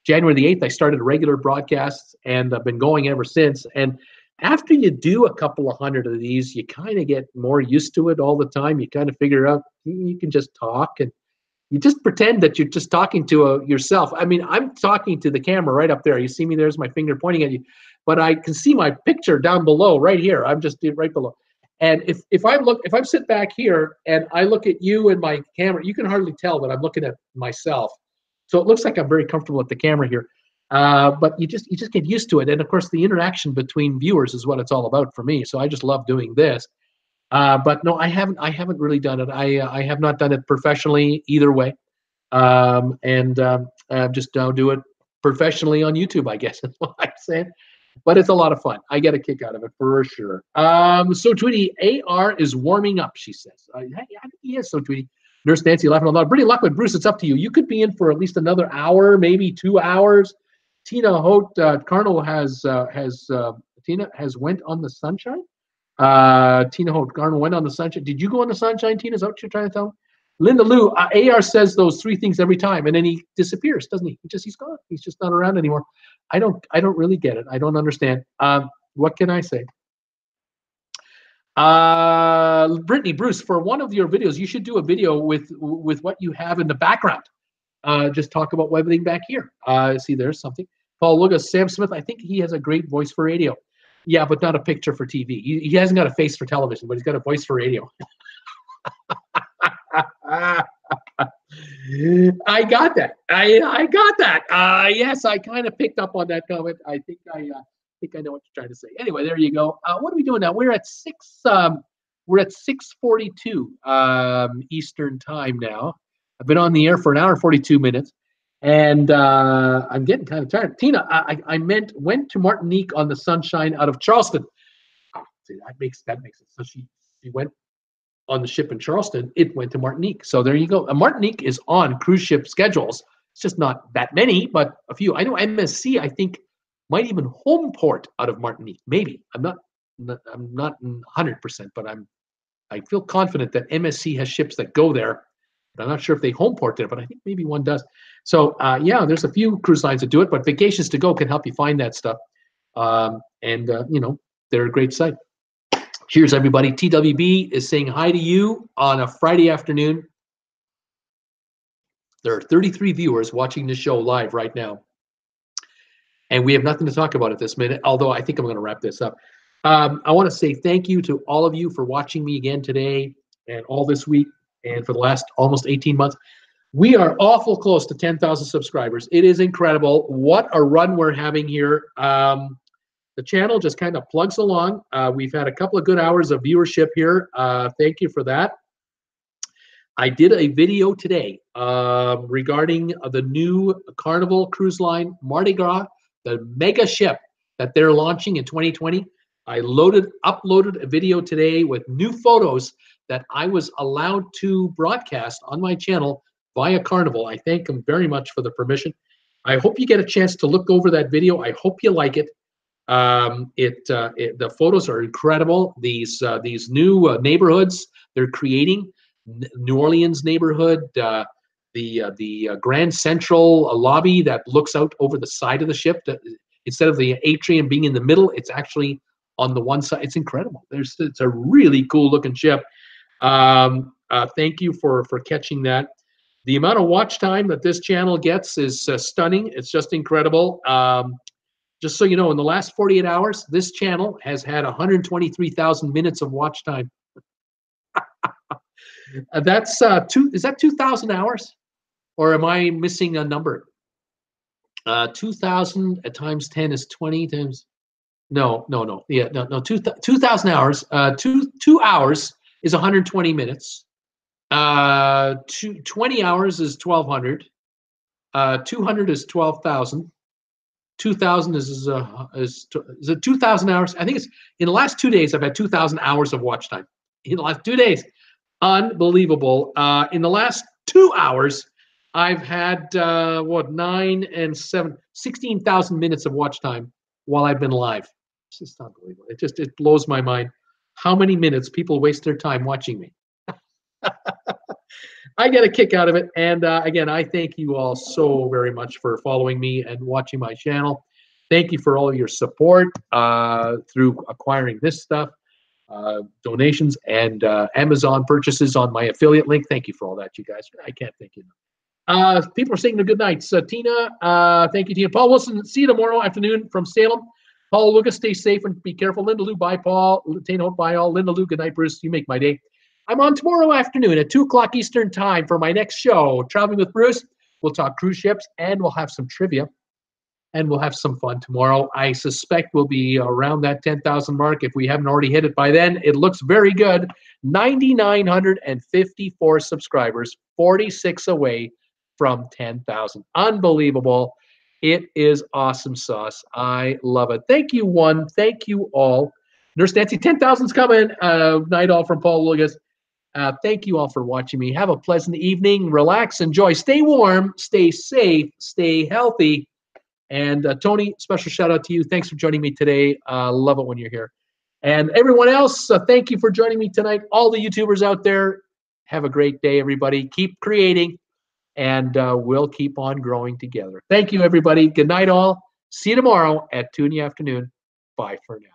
January the 8th, I started a regular broadcast, and I've been going ever since. And after you do a couple of hundred of these, you kind of get more used to it all the time. You kind of figure out you can just talk, and you just pretend that you're just talking to yourself. I mean, I'm talking to the camera right up there. You see me, there's my finger pointing at you. But I can see my picture down below, right here. I'm just right below. And if I sit back here and I look at you and my camera, you can hardly tell that I'm looking at myself. So it looks like I'm very comfortable at the camera here. But you just get used to it. And of course, the interaction between viewers is what it's all about for me. So I just love doing this. But no, I haven't really done it. I have not done it professionally either way. Just now do it professionally on YouTube, I guess is what I'm saying. But it's a lot of fun. I get a kick out of it for sure. So Tweety, AR is warming up, she says. Yes, so Tweety. Nurse Nancy laughing out loud. Brittany Lockwood, Bruce, it's up to you. You could be in for at least another hour, maybe 2 hours. Tina Holt, Carnival Tina has went on the sunshine. Tina Holt, Carnival went on the sunshine. Did you go on the sunshine, Tina? Is that what you're trying to tell me? Linda Lou, AR says those 3 things every time, and then he disappears, doesn't he? He's gone. He's just not around anymore. I don't really get it. I don't understand. What can I say? Brittany, Bruce, for one of your videos, you should do a video with what you have in the background. Just talk about everything back here. See, there's something. Paul Lucas, Sam Smith, I think he has a great voice for radio. Yeah, but not a picture for TV. He hasn't got a face for television, but he's got a voice for radio. I got that. I got that. Yes, I kind of picked up on that comment. I think I know what you're trying to say. Anyway, there you go. What are we doing now? We're at 6:42 Eastern time now. I've been on the air for an hour and 42 minutes, and I'm getting kind of tired. Tina, I went to Martinique on the Sunshine out of Charleston. Oh, see, that makes it. So she went on the ship in Charleston. It went to Martinique. So there you go. Martinique is on cruise ship schedules. It's just not that many, but a few. I know MSC, I think, might even home port out of Martinique. Maybe. I'm not 100%, but I feel confident that MSC has ships that go there. But I'm not sure if they home port there, but I think maybe one does. So yeah, there's a few cruise lines that do it, but Vacations to Go can help you find that stuff. You know, they're a great site. Cheers, everybody. TWB is saying hi to you on a Friday afternoon. There are 33 viewers watching the show live right now. And we have nothing to talk about at this minute, although I think I'm going to wrap this up. I want to say thank you to all of you for watching me again today and all this week and for the last almost 18 months. We are awful close to 10,000 subscribers. It is incredible. What a run we're having here. The channel just kind of plugs along. We've had a couple of good hours of viewership here. Thank you for that. I did a video today regarding the new Carnival Cruise Line Mardi Gras, the mega ship that they're launching in 2020. I uploaded a video today with new photos that I was allowed to broadcast on my channel via Carnival. I thank them very much for the permission. I hope you get a chance to look over that video. I hope you like it. The photos are incredible. These new neighborhoods they're creating, New Orleans neighborhood, the Grand Central lobby that looks out over the side of the ship. Instead of the atrium being in the middle, it's actually on the one side. It's incredible. It's a really cool looking ship. Thank you for catching that. The amount of watch time that this channel gets is stunning. It's just incredible. Just so you know, in the last 48 hours, this channel has had 123,000 minutes of watch time. That's is that 2,000 hours, or am I missing a number? 2,000 times 10 is 20 times. No. Yeah, no. 2,000 hours. 2 hours is 120 minutes. 20 hours is 1,200. 200 is 12,000. 2,000 is it 2,000 hours? I think it's in the last 2 days. I've had 2,000 hours of watch time in the last 2 days. Unbelievable. In the last 2 hours, I've had 9 and 7, 16,000 minutes of watch time while I've been live. It's just unbelievable. It blows my mind how many minutes people waste their time watching me. I get a kick out of it. And again, I thank you all so very much for following me and watching my channel. Thank you for all of your support through acquiring this stuff, donations, and Amazon purchases on my affiliate link. Thank you for all that, you guys. I can't thank you enough. People are saying good nights. Tina, thank you, Tina. Paul Wilson, see you tomorrow afternoon from Salem. Paul Lucas, stay safe and be careful. Linda Lou, bye, Paul. Tina, bye, all. Linda Lou, good night, Bruce. You make my day. I'm on tomorrow afternoon at 2 o'clock Eastern time for my next show, Traveling with Bruce. We'll talk cruise ships, and we'll have some trivia, and we'll have some fun tomorrow. I suspect we'll be around that 10,000 mark if we haven't already hit it by then. It looks very good. 9,954 subscribers, 46 away from 10,000. Unbelievable. It is awesome sauce. I love it. Thank you, one. Thank you all. Nurse Nancy, 10,000's coming. Night all from Paul Lucas. Thank you all for watching me. Have a pleasant evening. Relax, enjoy. Stay warm, stay safe, stay healthy. And Tony, special shout out to you. Thanks for joining me today. Love it when you're here. And everyone else, thank you for joining me tonight. All the YouTubers out there, have a great day, everybody. Keep creating, and we'll keep on growing together. Thank you, everybody. Good night, all. See you tomorrow at 2 in the afternoon. Bye for now.